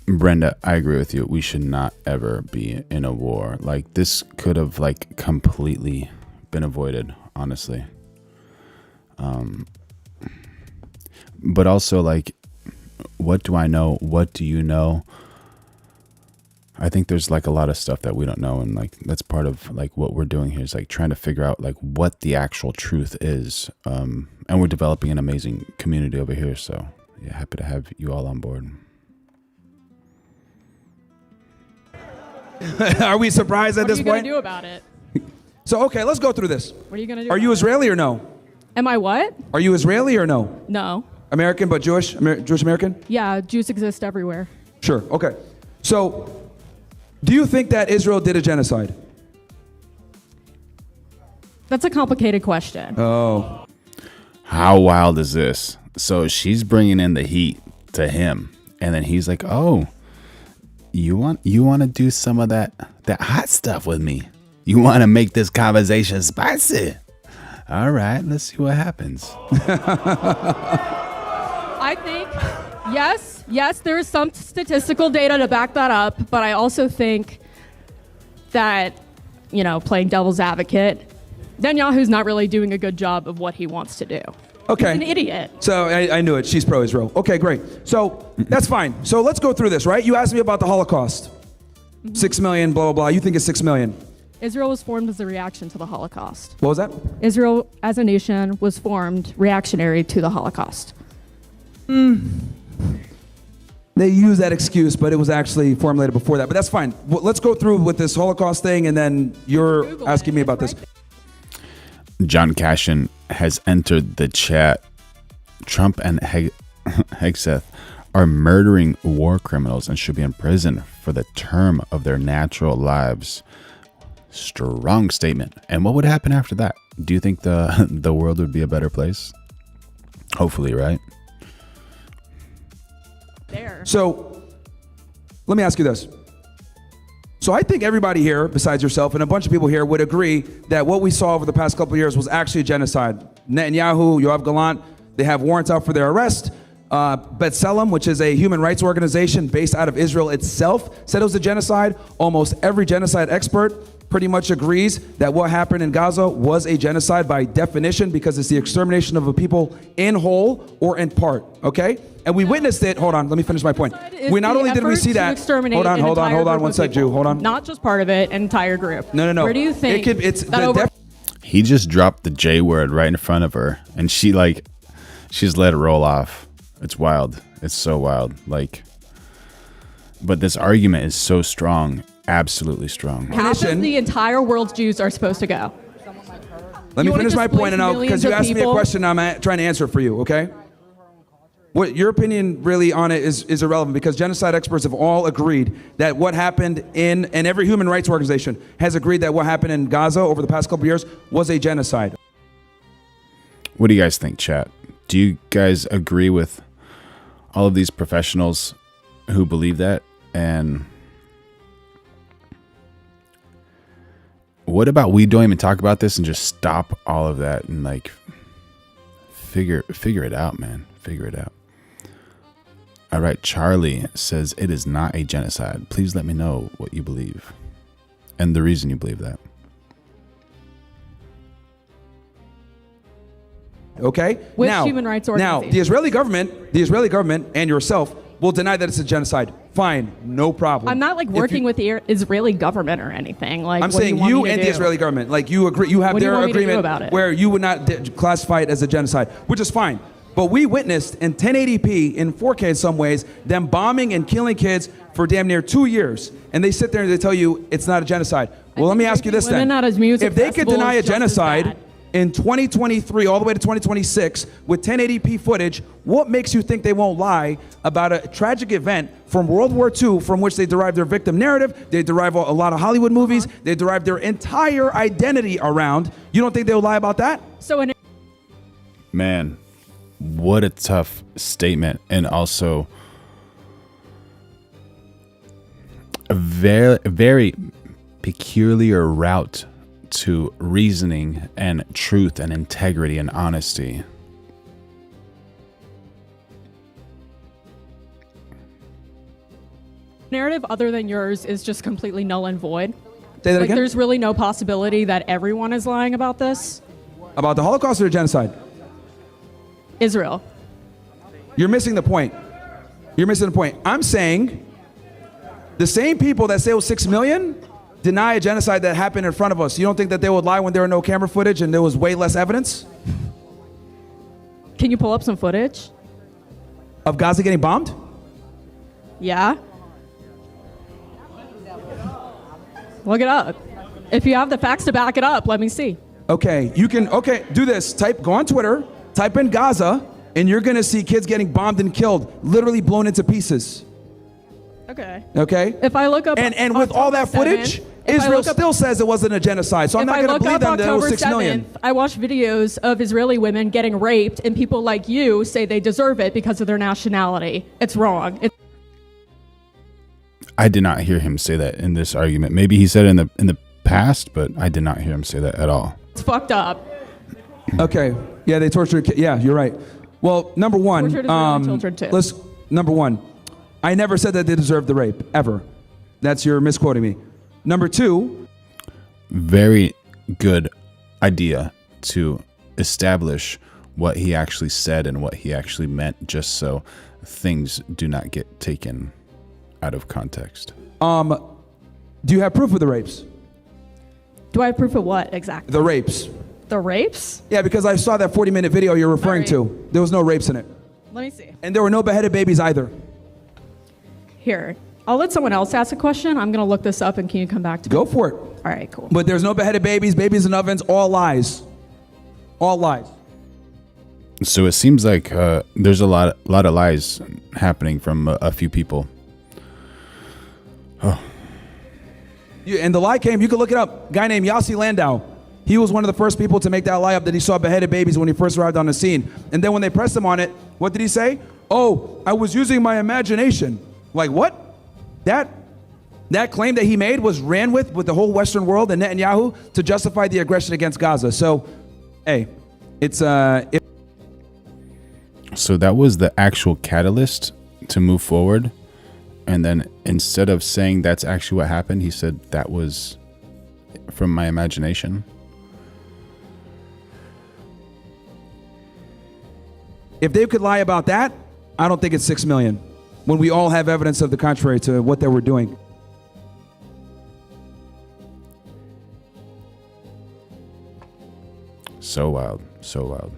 Brenda, I agree with you. We should not ever be in a war. Like, this could have like completely been avoided, honestly. But also, like, what do I know? What do you know? I think there's like a lot of stuff that we don't know, and like that's part of like what we're doing here is like trying to figure out like what the actual truth is. And we're developing an amazing community over here, so yeah, happy to have you all on board. Are we surprised at this point? What are you going to do about it? So, okay, let's go through this. What are you going to do? Are you Israeli or no? Am I what? Are you Israeli or no? No. American, but Jewish? Jewish American? Yeah, Jews exist everywhere. Sure, okay. So, do you think that Israel did a genocide? That's a complicated question. Oh. How wild is this? So she's bringing in the heat to him, and then he's like, "Oh, you want to do some of that hot stuff with me? You want to make this conversation spicy? All right, let's see what happens." I think, yes, there is some statistical data to back that up, but I also think that, playing devil's advocate, Netanyahu's not really doing a good job of what he wants to do. Okay. He's an idiot. So I knew it. She's pro-Israel. Okay, great. So that's fine. So let's go through this, right? You asked me about the Holocaust. 6 million, blah, blah, blah. You think it's 6 million. Israel was formed as a reaction to the Holocaust. What was that? Israel, as a nation, was formed reactionary to the Holocaust. They use that excuse, but it was actually formulated before that. But that's fine. Well, let's go through with this Holocaust thing, and then you're Google asking it. me about this. John Cashin has entered the chat. Trump and Hegseth are murdering war criminals and should be in prison for the term of their natural lives. Strong statement. And what would happen after that? Do you think the world would be a better place? Hopefully, right? There. So let me ask you this. So I think everybody here, besides yourself and a bunch of people here, would agree that what we saw over the past couple of years was actually a genocide. Netanyahu, Yoav Gallant, they have warrants out for their arrest. B'Tselem, which is a human rights organization based out of Israel itself, said it was a genocide. Almost every genocide expert pretty much agrees that what happened in Gaza was a genocide by definition because it's the extermination of a people in whole or in part, okay? And we witnessed it. Hold on, let me finish my point. We not only did we see that. Hold on, one sec, Jew. Hold on. Not just part of it, an entire group. No. Where do you think He just dropped the J word right in front of her, and she's let it roll off. It's wild. It's so wild. But this argument is so strong, absolutely strong. half of the entire world's Jews are supposed to go? Let me finish my point, and because you asked me a question, I'm trying to answer it for you, okay? What your opinion really on it is irrelevant because genocide experts have all agreed that what happened and every human rights organization has agreed that what happened in Gaza over the past couple of years was a genocide. What do you guys think, chat? Do you guys agree with all of these professionals who believe that? And what about we don't even talk about this and just stop all of that and Figure it out, man. Figure it out. All right, Charlie says it is not a genocide. Please let me know what you believe and the reason you believe that. Okay? Which human rights organization? Now, the Israeli government and yourself will deny that it's a genocide. Fine, no problem. I'm not like working with the Israeli government or anything. Like, I'm what do saying want you me to and the do? Israeli government, like you agree, you have What do you their want me to do agreement about it? where you would not classify it as a genocide, which is fine. But we witnessed in 1080p, in 4K in some ways, them bombing and killing kids for damn near 2 years. And they sit there and they tell you it's not a genocide. Well, let me ask you this then. If they could deny a genocide in 2023 all the way to 2026 with 1080p footage, what makes you think they won't lie about a tragic event from World War II from which they derive their victim narrative, they derive a lot of Hollywood movies, they derive their entire identity around? You don't think they'll lie about that? Man, what a tough statement, and also a very, very peculiar route to reasoning and truth and integrity and honesty. Narrative other than yours is just completely null and void. Say that again? There's really no possibility that everyone is lying about this. About the Holocaust or genocide? Israel. You're missing the point. You're missing the point. I'm saying the same people that say it was 6 million deny a genocide that happened in front of us. You don't think that they would lie when there were no camera footage and there was way less evidence? Can you pull up some footage? Of Gaza getting bombed? Yeah. Look it up. If you have the facts to back it up, let me see. Okay, you can, do this. Go on Twitter, type in Gaza, and you're gonna see kids getting bombed and killed, literally blown into pieces. Okay. Okay? If I look up and with all that footage, Israel still says it wasn't a genocide. So I'm not gonna believe them that it was 6 million. I watched videos of Israeli women getting raped, and people like you say they deserve it because of their nationality. It's wrong. I did not hear him say that in this argument. Maybe he said it in the past, but I did not hear him say that at all. It's fucked up. Okay. Yeah, they tortured kids. Yeah, you're right. Well, number one, children too. Number one, I never said that they deserved the rape, ever. You're misquoting me. Number two. Very good idea to establish what he actually said and what he actually meant, just so things do not get taken out of context. Do you have proof of the rapes? Do I have proof of what exactly? The rapes. The rapes? Yeah, because I saw that 40-minute video you're referring to. There was no rapes in it. Let me see. And there were no beheaded babies either. Here, I'll let someone else ask a question. I'm going to look this up, and can you come back to me? Go for it. All right, cool. But there's no beheaded babies, babies in ovens, all lies. All lies. So it seems like there's a lot of lies happening from a few people. Oh. And the lie came, you can look it up, a guy named Yossi Landau. He was one of the first people to make that lie up that he saw beheaded babies when he first arrived on the scene. And then when they pressed him on it, what did he say? Oh, I was using my imagination. Like what? That claim that he made was ran with the whole Western world and Netanyahu to justify the aggression against Gaza. So, hey, So that was the actual catalyst to move forward. And then instead of saying that's actually what happened, he said that was from my imagination. If they could lie about that, I don't think it's 6 million. When we all have evidence of the contrary to what they were doing. So wild. So wild.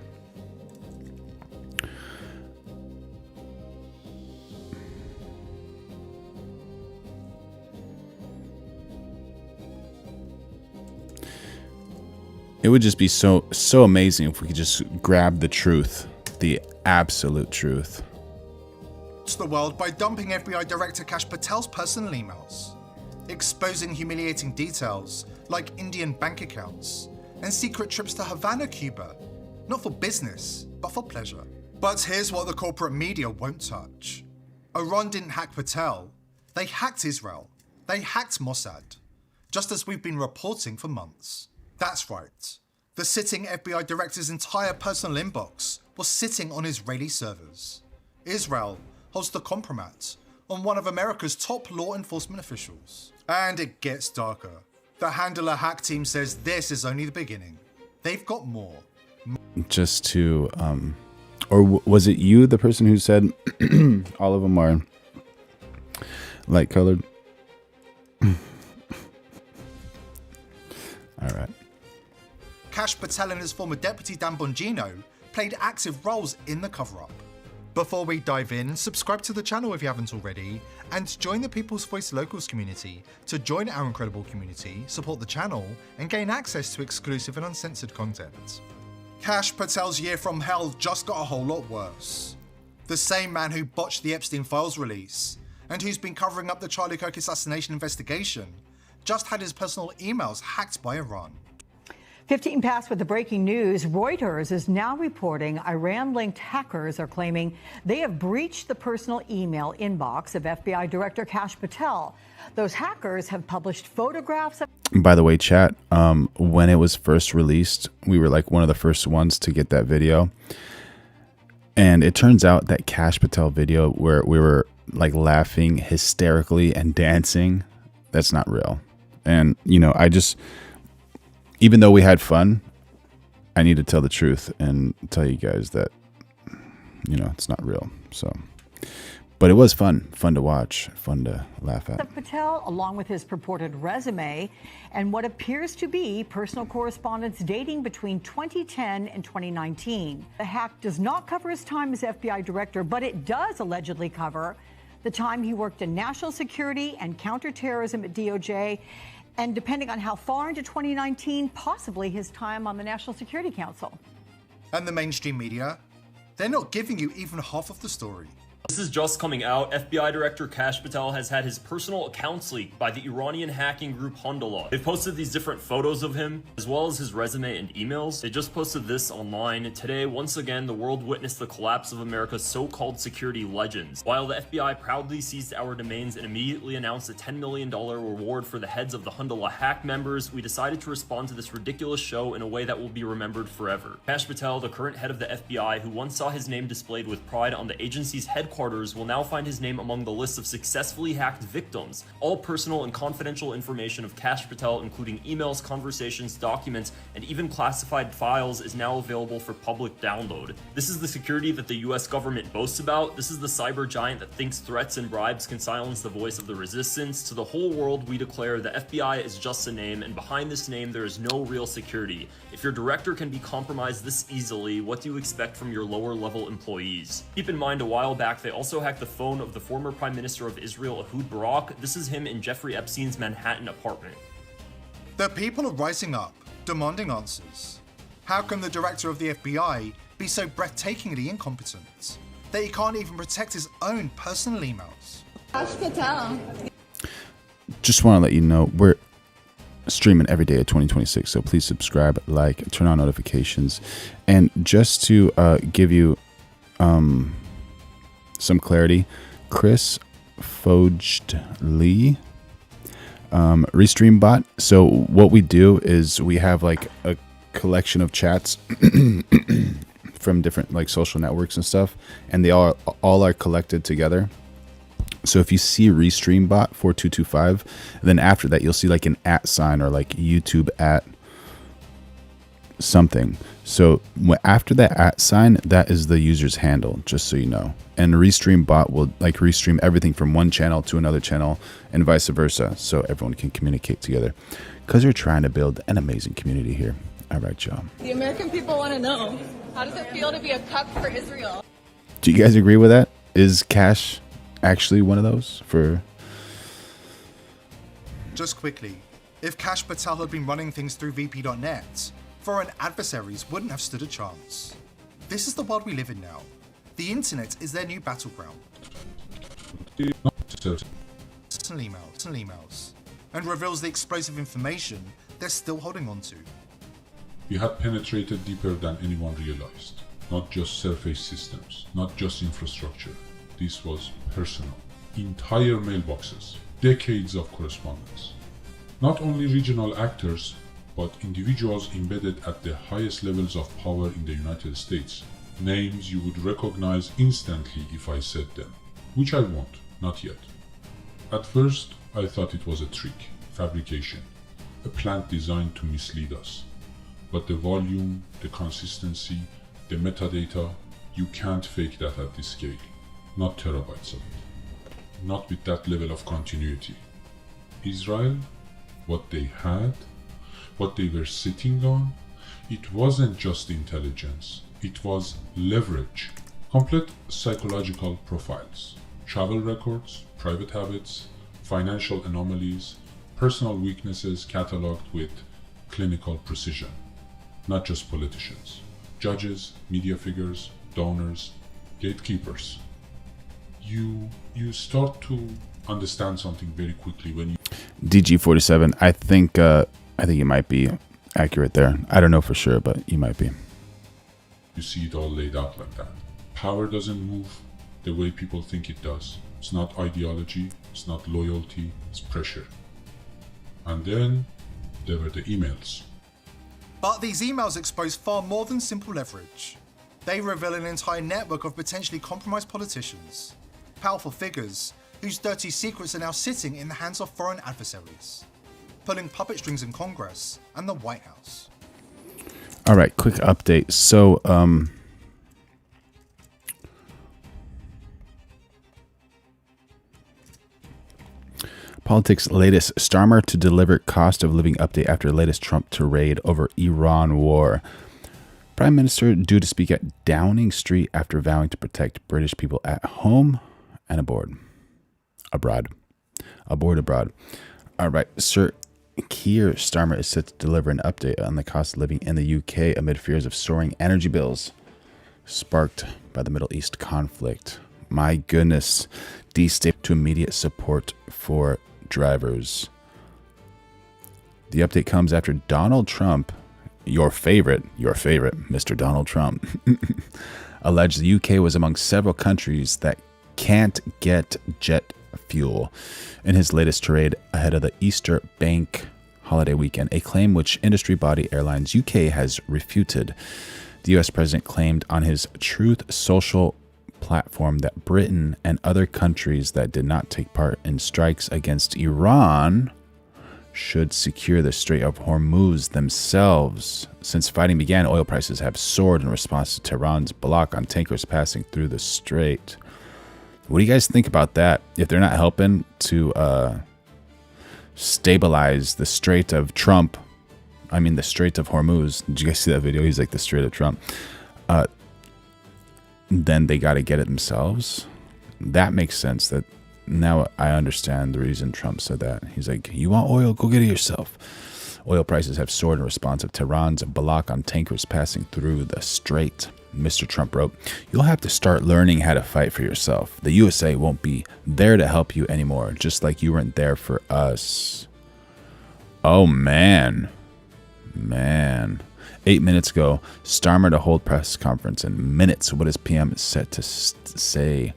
It would just be so amazing if we could just grab the truth, the absolute truth. To the world by dumping FBI Director Kash Patel's personal emails, exposing humiliating details like Indian bank accounts and secret trips to Havana, Cuba, not for business, but for pleasure. But here's what the corporate media won't touch. Iran didn't hack Patel, they hacked Israel, they hacked Mossad, just as we've been reporting for months. That's right, The sitting FBI director's entire personal inbox was sitting on Israeli servers. Israel holds the compromat on one of America's top law enforcement officials. And it gets darker. The Handler hack team says this is only the beginning. They've got more. Just to, or was it you, the person who said all of them are light colored? All right. Kash Patel and his former deputy Dan Bongino played active roles in the cover-up. Before we dive in, subscribe to the channel if you haven't already, and join the People's Voice Locals community to join our incredible community, support the channel, and gain access to exclusive and uncensored content. Kash Patel's year from hell just got a whole lot worse. The same man who botched the Epstein Files release, and who's been covering up the Charlie Kirk assassination investigation, just had his personal emails hacked by Iran. 15 past with the breaking news. Reuters is now reporting Iran-linked hackers are claiming they have breached the personal email inbox of FBI Director Kash Patel. Those hackers have published photographs of... By the way, chat, when it was first released, we were like one of the first ones to get that video. And it turns out that Kash Patel video where we were like laughing hysterically and dancing, that's not real. And, you know, I just... Even though we had fun, I need to tell the truth and tell you guys that, you know, it's not real. So, but it was fun to watch, fun to laugh at. Patel, along with his purported resume and what appears to be personal correspondence dating between 2010 and 2019. The hack does not cover his time as FBI director, but it does allegedly cover the time he worked in national security and counterterrorism at DOJ. And depending on how far into 2019, possibly his time on the National Security Council. And the mainstream media, they're not giving you even half of the story. This is just coming out. FBI Director Kash Patel has had his personal accounts leaked by the Iranian hacking group Honduras. They've posted these different photos of him, as well as his resume and emails. They just posted this online. Today, once again, the world witnessed the collapse of America's so-called security legends. While the FBI proudly seized our domains and immediately announced a $10 million reward for the heads of the Honduras hack members, we decided to respond to this ridiculous show in a way that will be remembered forever. Kash Patel, the current head of the FBI, who once saw his name displayed with pride on the agency's headquarters, will now find his name among the list of successfully hacked victims. All personal and confidential information of Kash Patel, including emails, conversations, documents, and even classified files, is now available for public download. This is the security that the US government boasts about. This is the cyber giant that thinks threats and bribes can silence the voice of the resistance. To the whole world, we declare the FBI is just a name, and behind this name, there is no real security. If your director can be compromised this easily, what do you expect from your lower level employees? Keep in mind, a while back, they also hacked the phone of the former Prime Minister of Israel, Ehud Barak. This is him in Jeffrey Epstein's Manhattan apartment. The people are rising up, demanding answers. How can the director of the FBI be so breathtakingly incompetent that he can't even protect his own personal emails? Kash Patel. Just want to let you know, we're streaming every day of 2026, so please subscribe, like, turn on notifications. And just to give you some clarity, Chris Fogeley, Restream bot. So what we do is we have like a collection of chats from different like social networks and stuff, and they all are collected together. So if you see Restream bot 4225, then after that you'll see like an @ sign or like YouTube @ something. So after that @ sign, that is the user's handle, just so you know. And Restream bot will like restream everything from one channel to another channel and vice versa, so everyone can communicate together, because we're trying to build an amazing community here. All right, y'all. The American people want to know, how does it feel to be a cuck for Israel? Do you guys agree with that? Is Kash actually one of those for... Just quickly, if Kash Patel had been running things through VP.net, foreign adversaries wouldn't have stood a chance. This is the world we live in now. The internet is their new battleground. Emails, and reveals the explosive information they're still holding on to. We have penetrated deeper than anyone realized. Not just surface systems, not just infrastructure. This was personal. Entire mailboxes, decades of correspondence. Not only regional actors, but individuals embedded at the highest levels of power in the United States. Names you would recognize instantly if I said them, which I won't, not yet. At first, I thought it was a trick, fabrication, a plant designed to mislead us. But the volume, the consistency, the metadata, you can't fake that at this scale. Not terabytes of it. Not with that level of continuity. Israel, what they had, what they were sitting on, it wasn't just intelligence, it was leverage. Complete psychological profiles, travel records, private habits, financial anomalies, personal weaknesses cataloged with clinical precision. Not just politicians, judges, media figures, donors, gatekeepers. You start to understand something very quickly when you... DG47, I think you might be accurate there. I don't know for sure, but you might be. You see it all laid out like that. Power doesn't move the way people think it does. It's not ideology, it's not loyalty, it's pressure. And then there were the emails. But these emails expose far more than simple leverage. They reveal an entire network of potentially compromised politicians, powerful figures whose dirty secrets are now sitting in the hands of foreign adversaries, pulling puppet strings in Congress and the White House. All right, quick update. So, politics latest. Starmer to deliver cost of living update after latest Trump tirade over Iran war. Prime Minister due to speak at Downing Street after vowing to protect British people at home and abroad. All right, Sir Keir Starmer is set to deliver an update on the cost of living in the UK amid fears of soaring energy bills sparked by the Middle East conflict. My goodness, D-State to immediate support for drivers. The update comes after Donald Trump, your favorite, Mr. Donald Trump, alleged the UK was among several countries that can't get jet fuel in his latest tirade ahead of the Easter bank holiday weekend, a claim which industry body Airlines UK has refuted. The US president claimed on his Truth Social platform that Britain and other countries that did not take part in strikes against Iran should secure the Strait of Hormuz themselves. Since fighting began, oil prices have soared in response to Tehran's block on tankers passing through the strait. What do you guys think about that? If they're not helping to stabilize the Strait of Trump, the Strait of Hormuz. Did you guys see that video? He's like the Strait of Trump. Then they got to get it themselves. That makes sense. That now I understand the reason Trump said that. He's like, you want oil? Go get it yourself. Oil prices have soared in response to Tehran's block on tankers passing through the strait. Mr. Trump wrote, you'll have to start learning how to fight for yourself. The USA won't be there to help you anymore, just like you weren't there for us. Oh, man. 8 minutes ago, Starmer to hold press conference in minutes. What is PM set to say?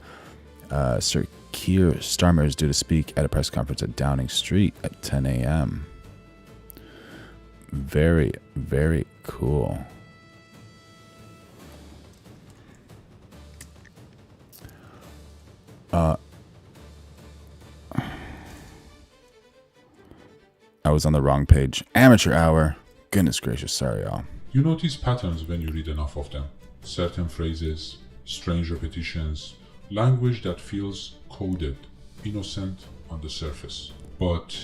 Sir Keir Starmer is due to speak at a press conference at Downing Street at 10 a.m. Very, very cool. I was on the wrong page. Amateur hour. Goodness gracious, sorry y'all. You notice patterns when you read enough of them. Certain phrases, strange repetitions, language that feels coded, innocent on the surface. But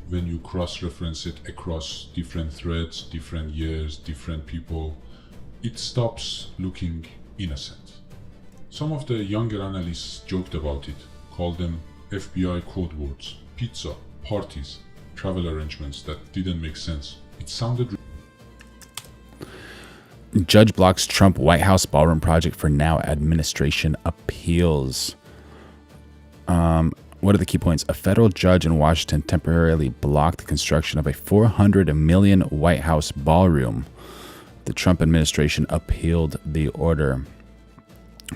when you cross-reference it across different threads, different years, different people, it stops looking innocent. Some of the younger analysts joked about it, called them FBI code words, pizza, parties, travel arrangements that didn't make sense. It sounded... Judge blocks Trump White House ballroom project for now administration appeals. What are the key points? A federal judge in Washington temporarily blocked the construction of a $400 million White House ballroom. The Trump administration appealed the order.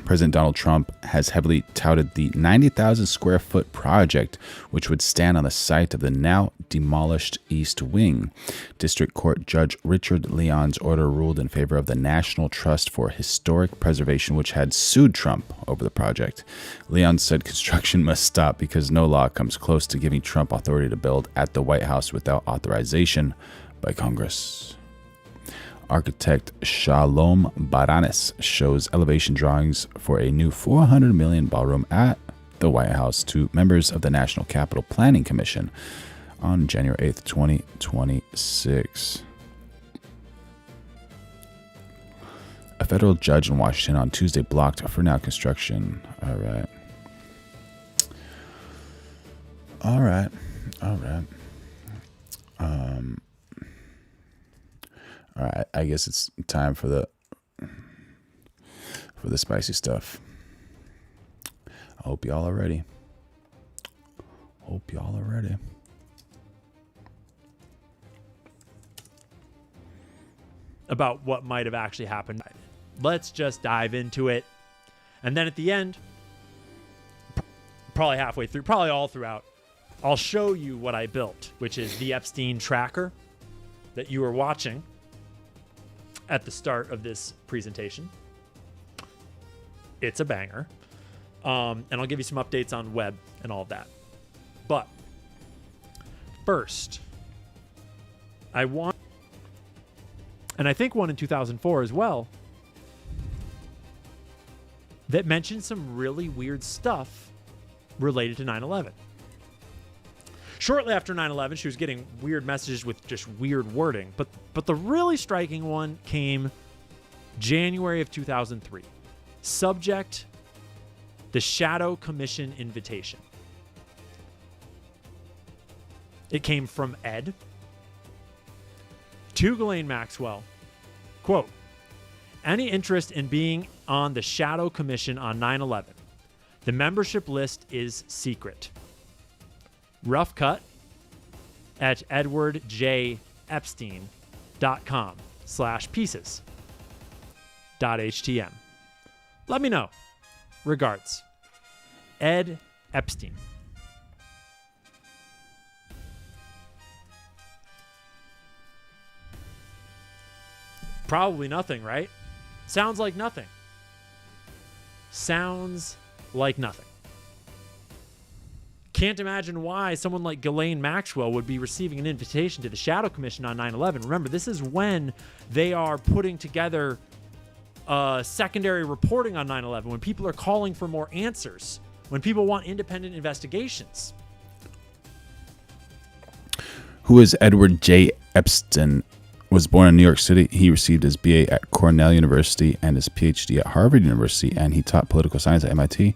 President Donald Trump has heavily touted the 90,000 square foot project, which would stand on the site of the now demolished East Wing. District Court Judge Richard Leon's order ruled in favor of the National Trust for Historic Preservation, which had sued Trump over the project. Leon said construction must stop because no law comes close to giving Trump authority to build at the White House without authorization by Congress. Architect Shalom Baranes shows elevation drawings for a new $400 million ballroom at the White House to members of the National Capital Planning Commission on January 8th, 2026. A federal judge in Washington on Tuesday blocked for now construction. All right. All right, I guess it's time for the spicy stuff. I hope y'all are ready. About what might have actually happened. Let's just dive into it. And then at the end, probably halfway through, probably all throughout, I'll show you what I built, which is the Epstein tracker that you are watching at the start of this presentation. It's a banger. And I'll give you some updates on web and all of that. But first, I want, and I think one in 2004 as well, that mentioned some really weird stuff related to 9/11. Shortly after 9/11, she was getting weird messages with just weird wording. But the really striking one came January of 2003. Subject, the Shadow Commission invitation. It came from Ed to Ghislaine Maxwell. Quote, any interest in being on the Shadow Commission on 9/11? The membership list is secret. Rough cut at edwardjepstein.com/pieces.htm. Let me know. Regards, Ed Epstein. Probably nothing, right? Sounds like nothing. Can't imagine why someone like Ghislaine Maxwell would be receiving an invitation to the Shadow Commission on 9/11. Remember, this is when they are putting together secondary reporting on 9/11, when people are calling for more answers, when people want independent investigations. Who is Edward J. Epstein? Was born in New York City. He received his BA at Cornell University and his PhD at Harvard University, and he taught political science at MIT,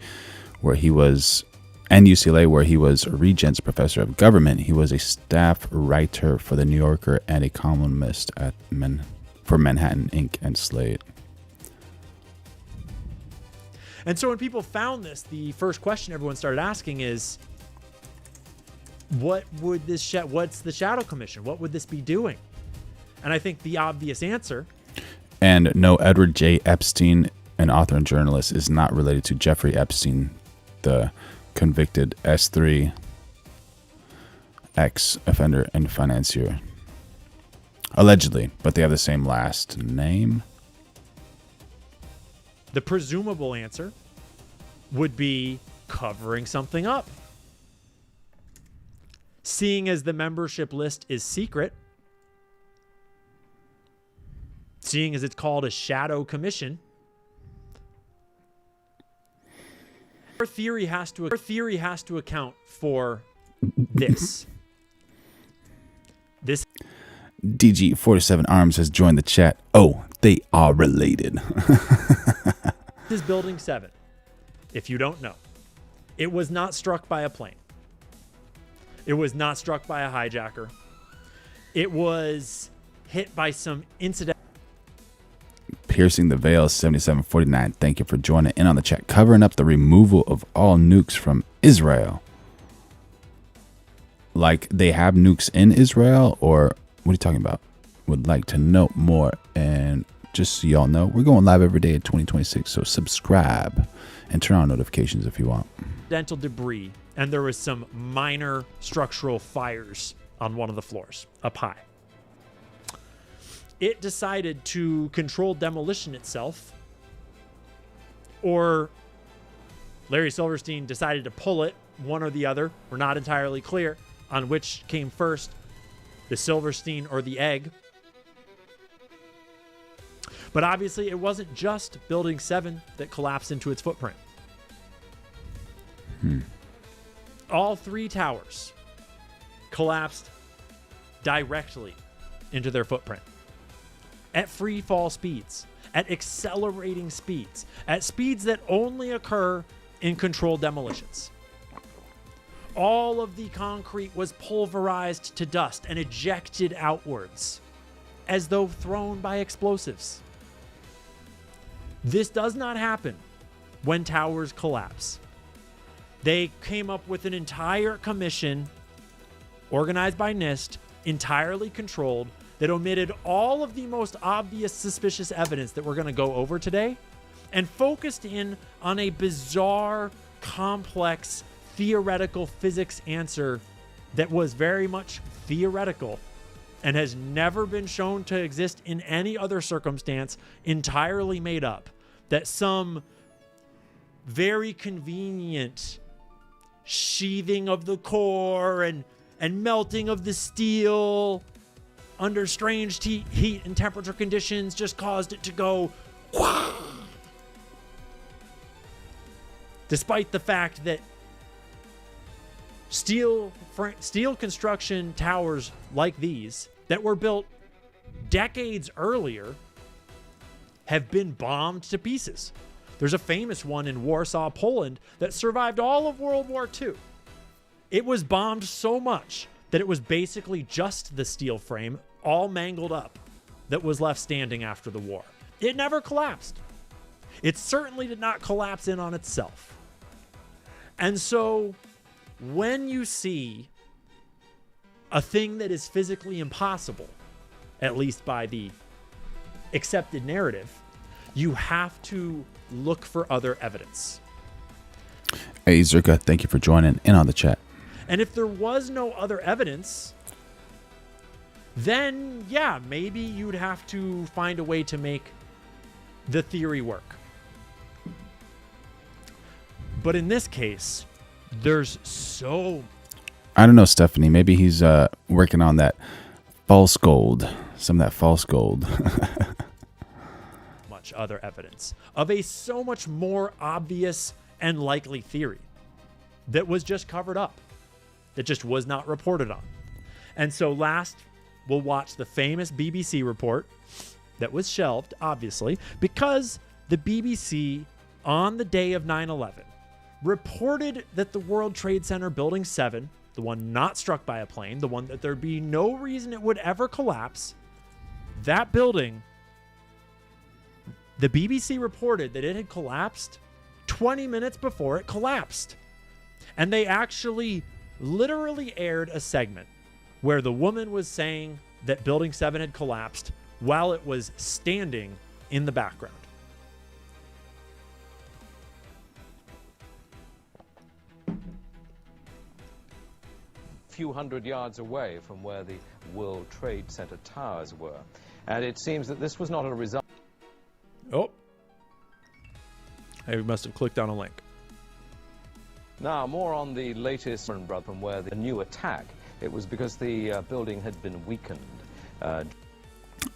and UCLA, where he was a Regents Professor of Government. He was a staff writer for The New Yorker and a columnist for Manhattan Inc. and Slate. And so when people found this, the first question everyone started asking is, what's the Shadow Commission? What would this be doing? And I think the obvious answer. And no, Edward J. Epstein, an author and journalist, is not related to Jeffrey Epstein, the convicted S3 ex-offender and financier. Allegedly, but they have the same last name. The presumable answer would be covering something up. Seeing as the membership list is secret, seeing as it's called a Shadow Commission, our theory has to account for this. DG47 Arms has joined the chat. Oh, they are related. This is Building 7. If you don't know, it was not struck by a plane. It was not struck by a hijacker. It was hit by some incident. Piercing the Veil 7749. Thank you for joining in on the chat. Covering up the removal of all nukes from Israel. Like they have nukes in Israel, or what are you talking about? Would like to know more and just so y'all know, we're going live every day in 2026. So subscribe and turn on notifications if you want. Dental debris, and there was some minor structural fires on one of the floors up high. It decided to control demolition itself, or Larry Silverstein decided to pull it, one or the other. We're not entirely clear on which came first, the Silverstein or the egg. But obviously, it wasn't just Building 7 that collapsed into its footprint. All three towers collapsed directly into their footprint at free fall speeds, at accelerating speeds, at speeds that only occur in controlled demolitions. All of the concrete was pulverized to dust and ejected outwards as though thrown by explosives. This does not happen when towers collapse. They came up with an entire commission organized by NIST, entirely controlled, that omitted all of the most obvious suspicious evidence that we're going to go over today and focused in on a bizarre, complex, theoretical physics answer that was very much theoretical and has never been shown to exist in any other circumstance, entirely made up, that some very convenient sheathing of the core and melting of the steel under strange heat and temperature conditions just caused it to go despite the fact that steel construction towers like these that were built decades earlier have been bombed to pieces. There's a famous one in Warsaw, Poland that survived all of World War II. It was bombed so much that it was basically just the steel frame, all mangled up, that was left standing after the war. It never collapsed. It certainly did not collapse in on itself. And so when you see a thing that is physically impossible, at least by the accepted narrative, you have to look for other evidence. Hey, Zerka, thank you for joining in on the chat. And if there was no other evidence, then yeah, maybe you'd have to find a way to make the theory work. But in this case, there's so... I don't know, Stephanie. Maybe he's working on that false gold. Some of that false gold. much other evidence of a so much more obvious and likely theory that was just covered up, that just was not reported on. And so last, we'll watch the famous BBC report that was shelved, obviously, because the BBC on the day of 9/11 reported that the World Trade Center Building 7, the one not struck by a plane, the one that there'd be no reason it would ever collapse, that building, the BBC reported that it had collapsed 20 minutes before it collapsed. And they actually literally aired a segment where the woman was saying that Building 7 had collapsed while it was standing in the background. Few hundred yards away from where the World Trade Center towers were. And it seems that this was not a result. Oh. I must have clicked on a link. Now, more on the latest from where the new attack. It was because the building had been weakened.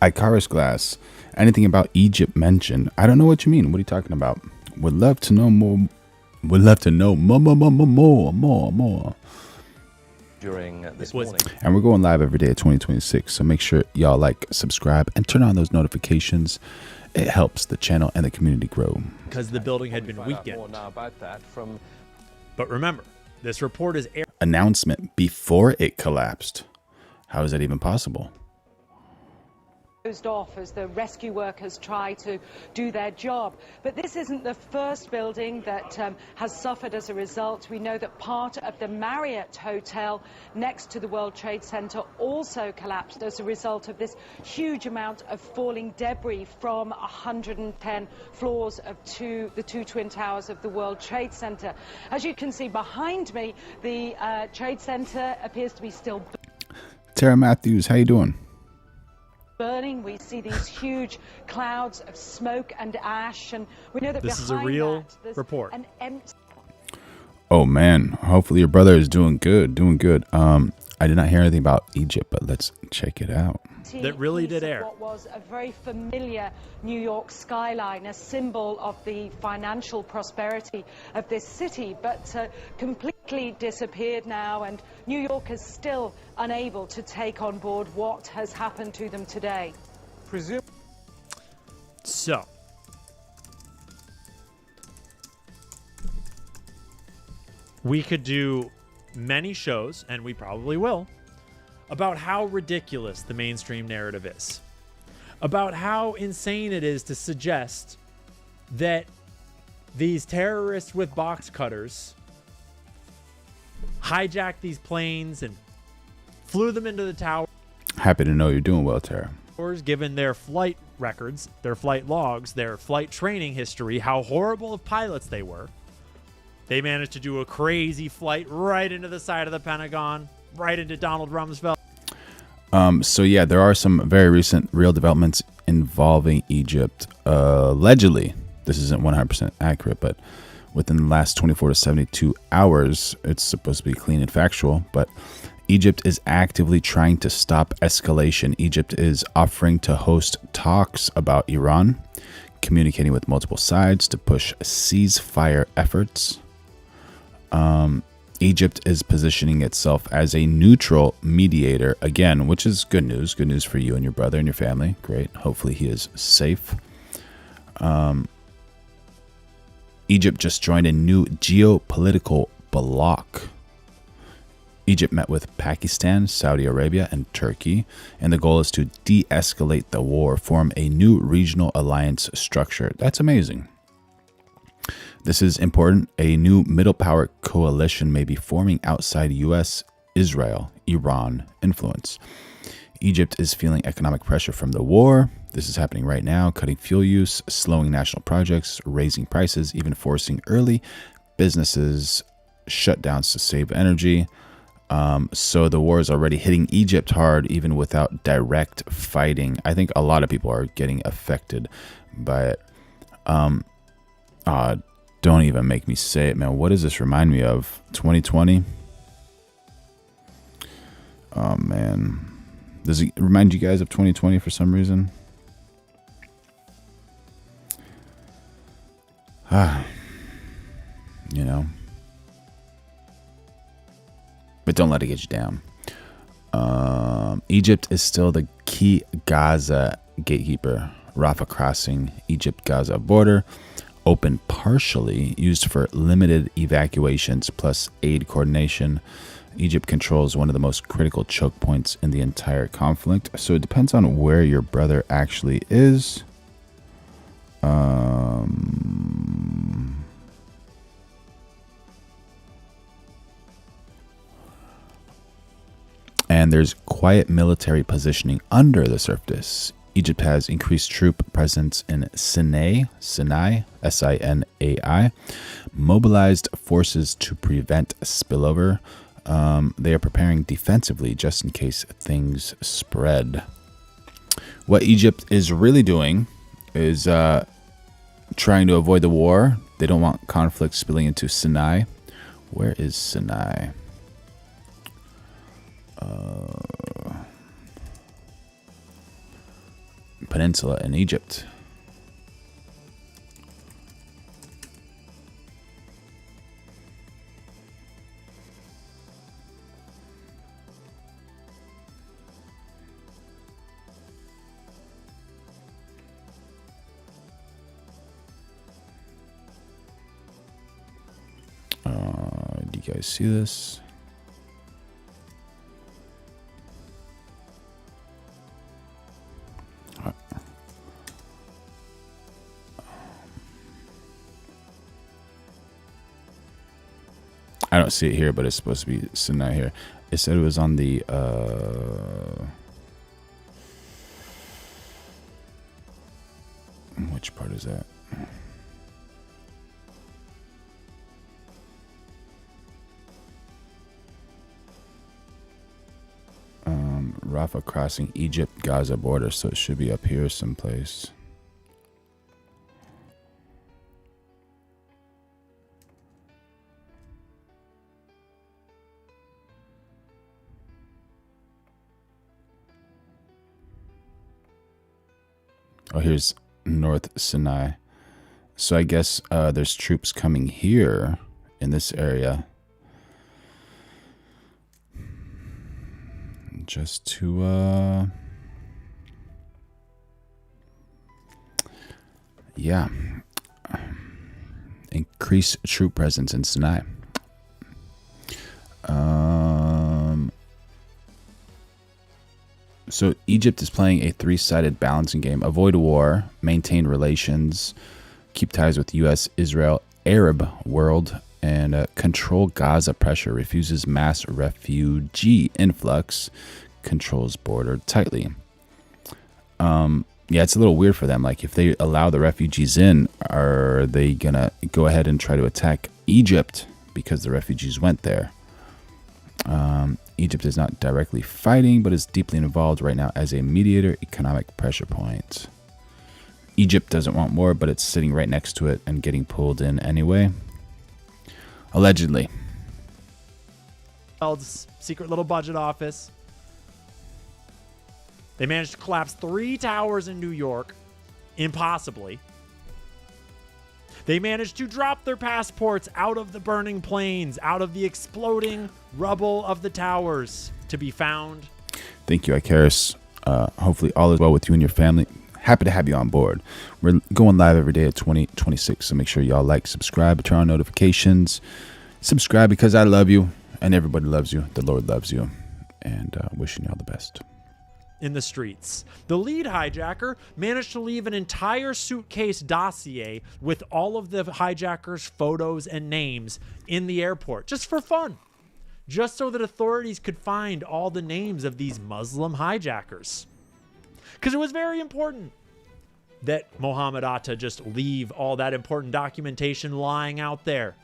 Icarus Glass. Anything about Egypt mentioned? I don't know what you mean. What are you talking about? Would love to know more. Would love to know more. During this morning. And we're going live every day at 2026. So make sure y'all like, subscribe, and turn on those notifications. It helps the channel and the community grow. Because the building had been weakened. More now about that from... But remember, this report is aired. Announcement before it collapsed. How is that even possible? closed off as the rescue workers try to do their job. But this isn't the first building that has suffered as a result. We know that part of the Marriott Hotel next to the World Trade Center also collapsed as a result of this huge amount of falling debris from 110 floors of the two twin towers of the World Trade Center. As you can see behind me, the Trade Center appears to be still Tara Matthews, how you doing? burning. We see these huge clouds of smoke and ash, and we know that this is a real report. An empty Oh man, hopefully your brother is doing good, I did not hear anything about Egypt, but let's check it out. That really did air. What was a very familiar New York skyline, a symbol of the financial prosperity of this city, but completely disappeared now, and New York is still unable to take on board what has happened to them today. So, we could do many shows, and we probably will, about how ridiculous the mainstream narrative is. About how insane it is to suggest that these terrorists with box cutters hijacked these planes and flew them into the tower. Happy to know you're doing well, Tara. Given their flight records, their flight logs, their flight training history, how horrible of pilots they were. They managed to do a crazy flight right into the side of the Pentagon, right into Donald Rumsfeld. So yeah, there are some very recent real developments involving Egypt. Allegedly, this isn't 100% accurate, but within the last 24 to 72 hours, it's supposed to be clean and factual, but Egypt is actively trying to stop escalation. Egypt is offering to host talks about Iran, communicating with multiple sides to push ceasefire efforts. Egypt is positioning itself as a neutral mediator again, which is good news. Good news for you and your brother and your family. Great. Hopefully he is safe. Egypt just joined a new geopolitical bloc. Egypt met with Pakistan, Saudi Arabia, and Turkey, and the goal is to de-escalate the war, form a new regional alliance structure. That's amazing. This is important. A new middle power coalition may be forming outside U.S., Israel, Iran influence. Egypt is feeling economic pressure from the war. This is happening right now, cutting fuel use, slowing national projects, raising prices, even forcing early businesses shutdowns to save energy. So the war is already hitting Egypt hard, even without direct fighting. I think a lot of people are getting affected by it. Don't even make me say it, man. What does this remind me of? 2020? Oh, man. Does it remind you guys of 2020 for some reason? You know. But don't let it get you down. Egypt is still the key Gaza gatekeeper. Rafah crossing Egypt-Gaza border. Open partially, used for limited evacuations plus aid coordination. Egypt controls one of the most critical choke points in the entire conflict. So it depends on where your brother actually is. And there's quiet military positioning under the surface. Egypt has increased troop presence in Sinai, S-I-N-A-I, mobilized forces to prevent spillover. They are preparing defensively just in case things spread. What Egypt is really doing is trying to avoid the war. They don't want conflict spilling into Sinai. Where is Sinai? Peninsula in Egypt. Do you guys see this? I don't see it here, but it's supposed to be sitting out here. It said it was on the which part is that? Rafah crossing Egypt-Gaza border, so it should be up here someplace. Oh, here's North Sinai. So I guess there's troops coming here in this area just to increase troop presence in Sinai. So Egypt is playing a three-sided balancing game: avoid war, maintain relations, keep ties with U.S., Israel, Arab world, and control Gaza pressure, refuses mass refugee influx, controls border tightly. Yeah, it's a little weird for them. Like, if they allow the refugees in, are they gonna go ahead and try to attack Egypt because the refugees went there? Egypt is not directly fighting, but is deeply involved right now as a mediator, economic pressure point. Egypt doesn't want war, but it's sitting right next to it and getting pulled in anyway. Allegedly. Secret little budget office. They managed to collapse 3 towers in New York, impossibly. They managed to drop their passports out of the burning planes, out of the exploding rubble of the towers, to be found. Thank you, Icarus. Hopefully all is well with you and your family. Happy to have you on board. We're going live every day at 20:26, so make sure y'all like, subscribe, turn on notifications. Subscribe because I love you, and everybody loves you. The Lord loves you, and wishing you all the best. In the streets, the lead hijacker managed to leave an entire suitcase dossier with all of the hijackers' photos and names in the airport, just for fun, just so that authorities could find all the names of these Muslim hijackers. Because it was very important that Mohammed Atta just leave all that important documentation lying out there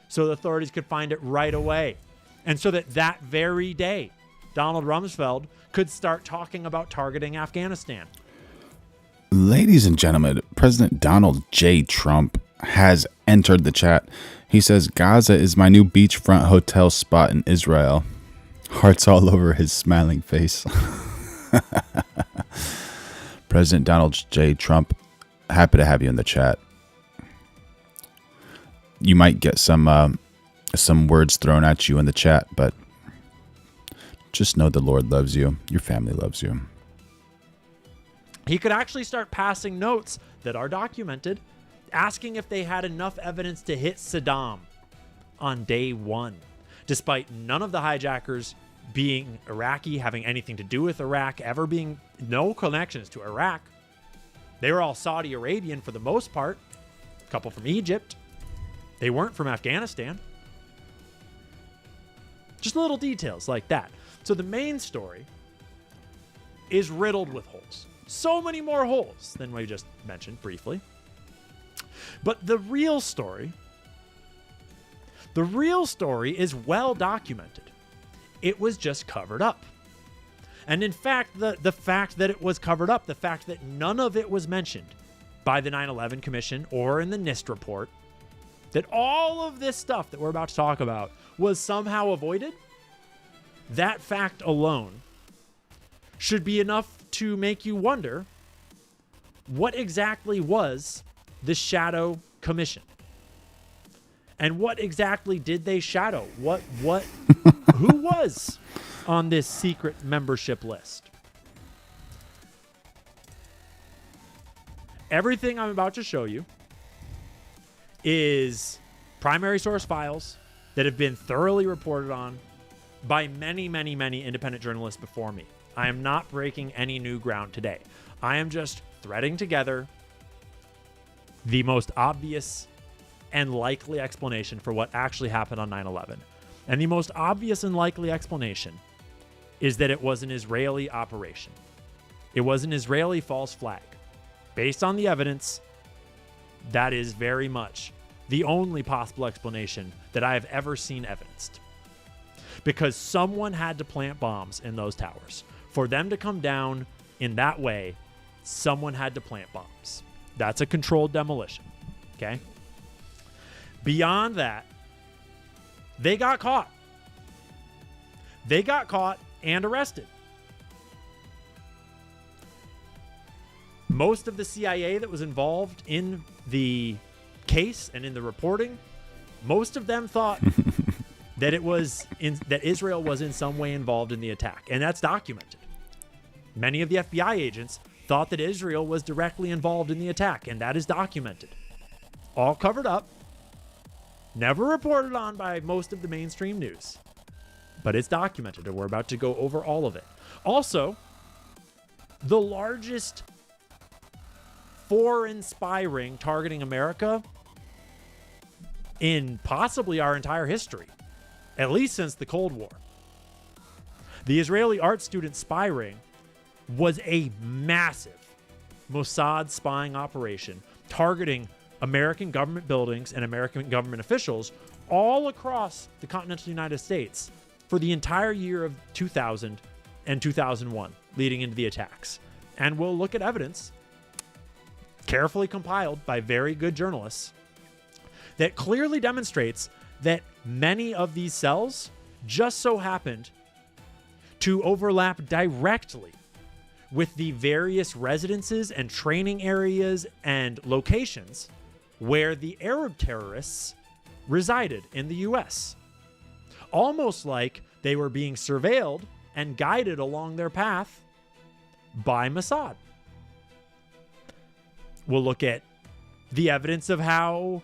so the authorities could find it right away. And so that that very day, Donald Rumsfeld could start talking about targeting Afghanistan. Ladies and gentlemen, President Donald J. Trump has entered the chat. He says, Gaza is my new beachfront hotel spot in Israel. Hearts all over his smiling face. President Donald J. Trump, happy to have you in the chat. You might get some words thrown at you in the chat, but just know the Lord loves you. Your family loves you. He could actually start passing notes that are documented, asking if they had enough evidence to hit Saddam on day one, despite none of the hijackers being Iraqi, having anything to do with Iraq, ever being no connections to Iraq. They were all Saudi Arabian for the most part, a couple from Egypt. They weren't from Afghanistan. Just little details like that. So the main story is riddled with holes. So many more holes than we just mentioned briefly. But the real story is well documented. It was just covered up. And in fact, the fact that it was covered up, the fact that none of it was mentioned by the 9/11 Commission or in the NIST report, that all of this stuff that we're about to talk about was somehow avoided, that fact alone should be enough to make you wonder what exactly was the Shadow Commission. And what exactly did they shadow? Who was on this secret membership list? Everything I'm about to show you is primary source files that have been thoroughly reported on by many, many, many independent journalists before me. I am not breaking any new ground today. I am just threading together the most obvious and likely explanation for what actually happened on 9/11. And the most obvious and likely explanation is that it was an Israeli operation. It was an Israeli false flag. Based on the evidence, that is very much the only possible explanation that I have ever seen evidenced. Because someone had to plant bombs in those towers. For them to come down in that way, someone had to plant bombs. That's a controlled demolition. Okay? Beyond that, they got caught. They got caught and arrested. Most of the CIA that was involved in the case and in the reporting, most of them thought that that Israel was in some way involved in the attack, and that's documented. Many of the FBI agents thought that Israel was directly involved in the attack, and that is documented. All covered up, never reported on by most of the mainstream news, but it's documented, and we're about to go over all of it. Also, the largest foreign spy ring targeting America in possibly our entire history, at least since the Cold War. The Israeli art student spy ring was a massive Mossad spying operation targeting American government buildings and American government officials all across the continental United States for the entire year of 2000 and 2001, leading into the attacks. And we'll look at evidence carefully compiled by very good journalists that clearly demonstrates that many of these cells just so happened to overlap directly with the various residences and training areas and locations where the Arab terrorists resided in the U.S. Almost like they were being surveilled and guided along their path by Mossad. We'll look at the evidence of how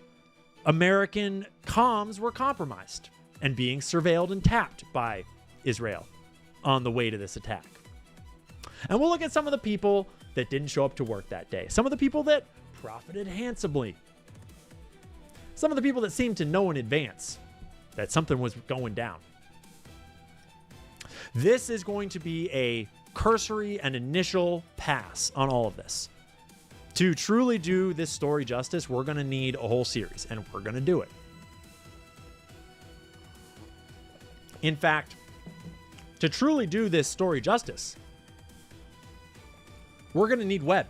American comms were compromised and being surveilled and tapped by Israel on the way to this attack. And we'll look at some of the people that didn't show up to work that day. Some of the people that profited handsomely. Some of the people that seemed to know in advance that something was going down. This is going to be a cursory and initial pass on all of this. To truly do this story justice, we're going to need a whole series, and we're going to do it. In fact, to truly do this story justice, we're going to need web.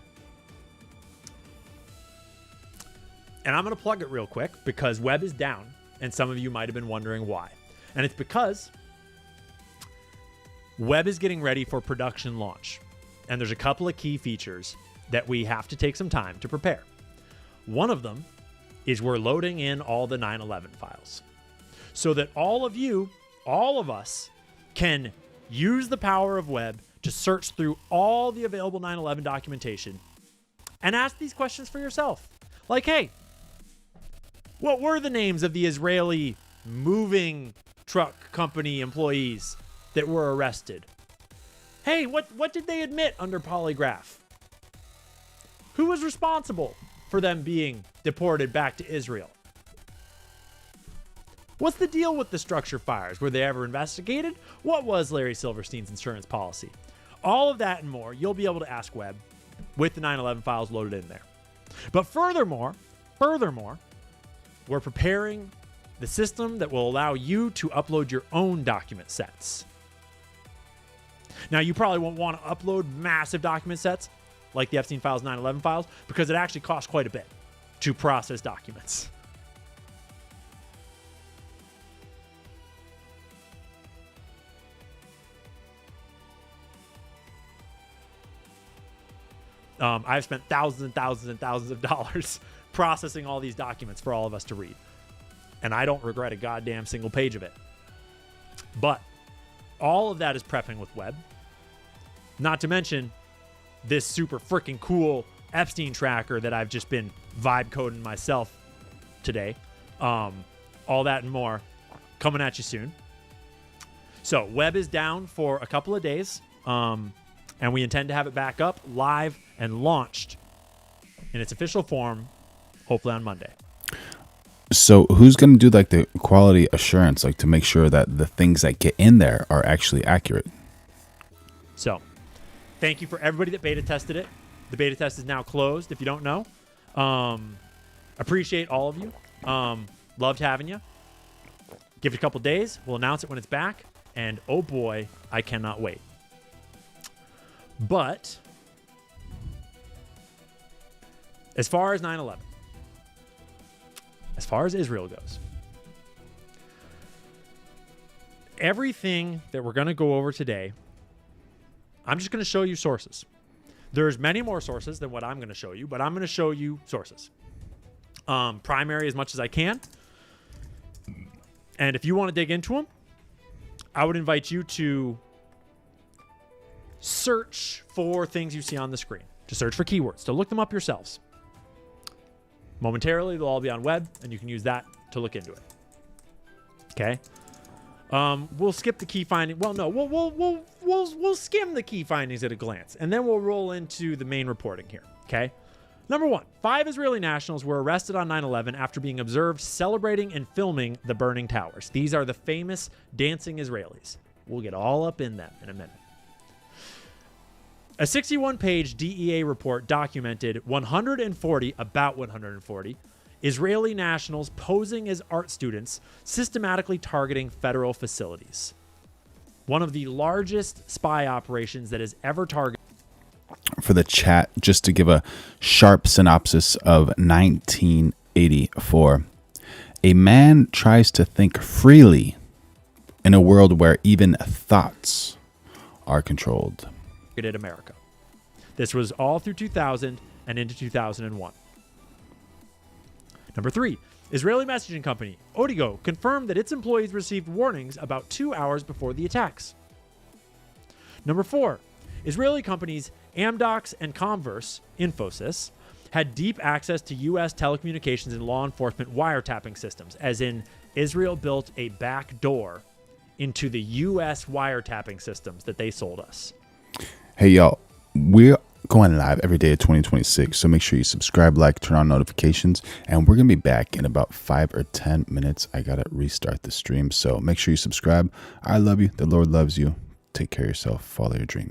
And I'm going to plug it real quick because web is down, and some of you might have been wondering why. And it's because web is getting ready for production launch, and there's a couple of key features that we have to take some time to prepare. One of them is we're loading in all the 9/11 files so that all of you, all of us, can use the power of web to search through all the available 9/11 documentation and ask these questions for yourself. Like, hey, what were the names of the Israeli moving truck company employees that were arrested? Hey, what did they admit under polygraph? Who was responsible for them being deported back to Israel? What's the deal with the structure fires? Were they ever investigated? What was Larry Silverstein's insurance policy? All of that and more, you'll be able to ask web with the 9/11 files loaded in there. But furthermore, we're preparing the system that will allow you to upload your own document sets. Now, you probably won't want to upload massive document sets like the Epstein files, 9/11 files, because it actually costs quite a bit to process documents. I've spent thousands and thousands and thousands of dollars processing all these documents for all of us to read. And I don't regret a goddamn single page of it. But all of that is prepping with web. Not to mention this super freaking cool Epstein tracker that I've just been vibe coding myself today. All that and more coming at you soon. So web is down for a couple of days. And we intend to have it back up, live, and launched in its official form, hopefully on Monday. So who's going to do like the quality assurance, like to make sure that the things that get in there are actually accurate? So thank you for everybody that beta tested it. The beta test is now closed, if you don't know. Appreciate all of you. Loved having you. Give it a couple days. We'll announce it when it's back. And oh boy, I cannot wait. But as far as 9/11, as far as Israel goes, everything that we're going to go over today, I'm just going to show you sources. There's many more sources than what I'm going to show you, but I'm going to show you sources. Primary as much as I can. And if you want to dig into them, I would invite you to search for things you see on the screen. To search for keywords, to look them up yourselves. Momentarily, they'll all be on web, and you can use that to look into it. Okay. We'll skip the key finding. Well, no, we'll skim the key findings at a glance, and then we'll roll into the main reporting here. Okay. Number 1, 5 Israeli nationals were arrested on 9/11 after being observed celebrating and filming the burning towers. These are the famous dancing Israelis. We'll get all up in them in a minute. A 61-page DEA report documented about 140 Israeli nationals posing as art students, systematically targeting federal facilities. One of the largest spy operations that has ever targeted. For the chat, just to give a sharp synopsis of 1984. A man tries to think freely in a world where even thoughts are controlled. America. This was all through 2000 and into 2001. Number 3, Israeli messaging company Odigo confirmed that its employees received warnings about 2 hours before the attacks. Number 4, Israeli companies Amdocs and Converse, Infosys, had deep access to U.S. telecommunications and law enforcement wiretapping systems, as in Israel built a back door into the U.S. wiretapping systems that they sold us. Hey, y'all, we're going live every day of 2026, so make sure you subscribe, like, turn on notifications, and we're going to be back in about 5 or 10 minutes. I got to restart the stream, so make sure you subscribe. I love you. The Lord loves you. Take care of yourself. Follow your dreams.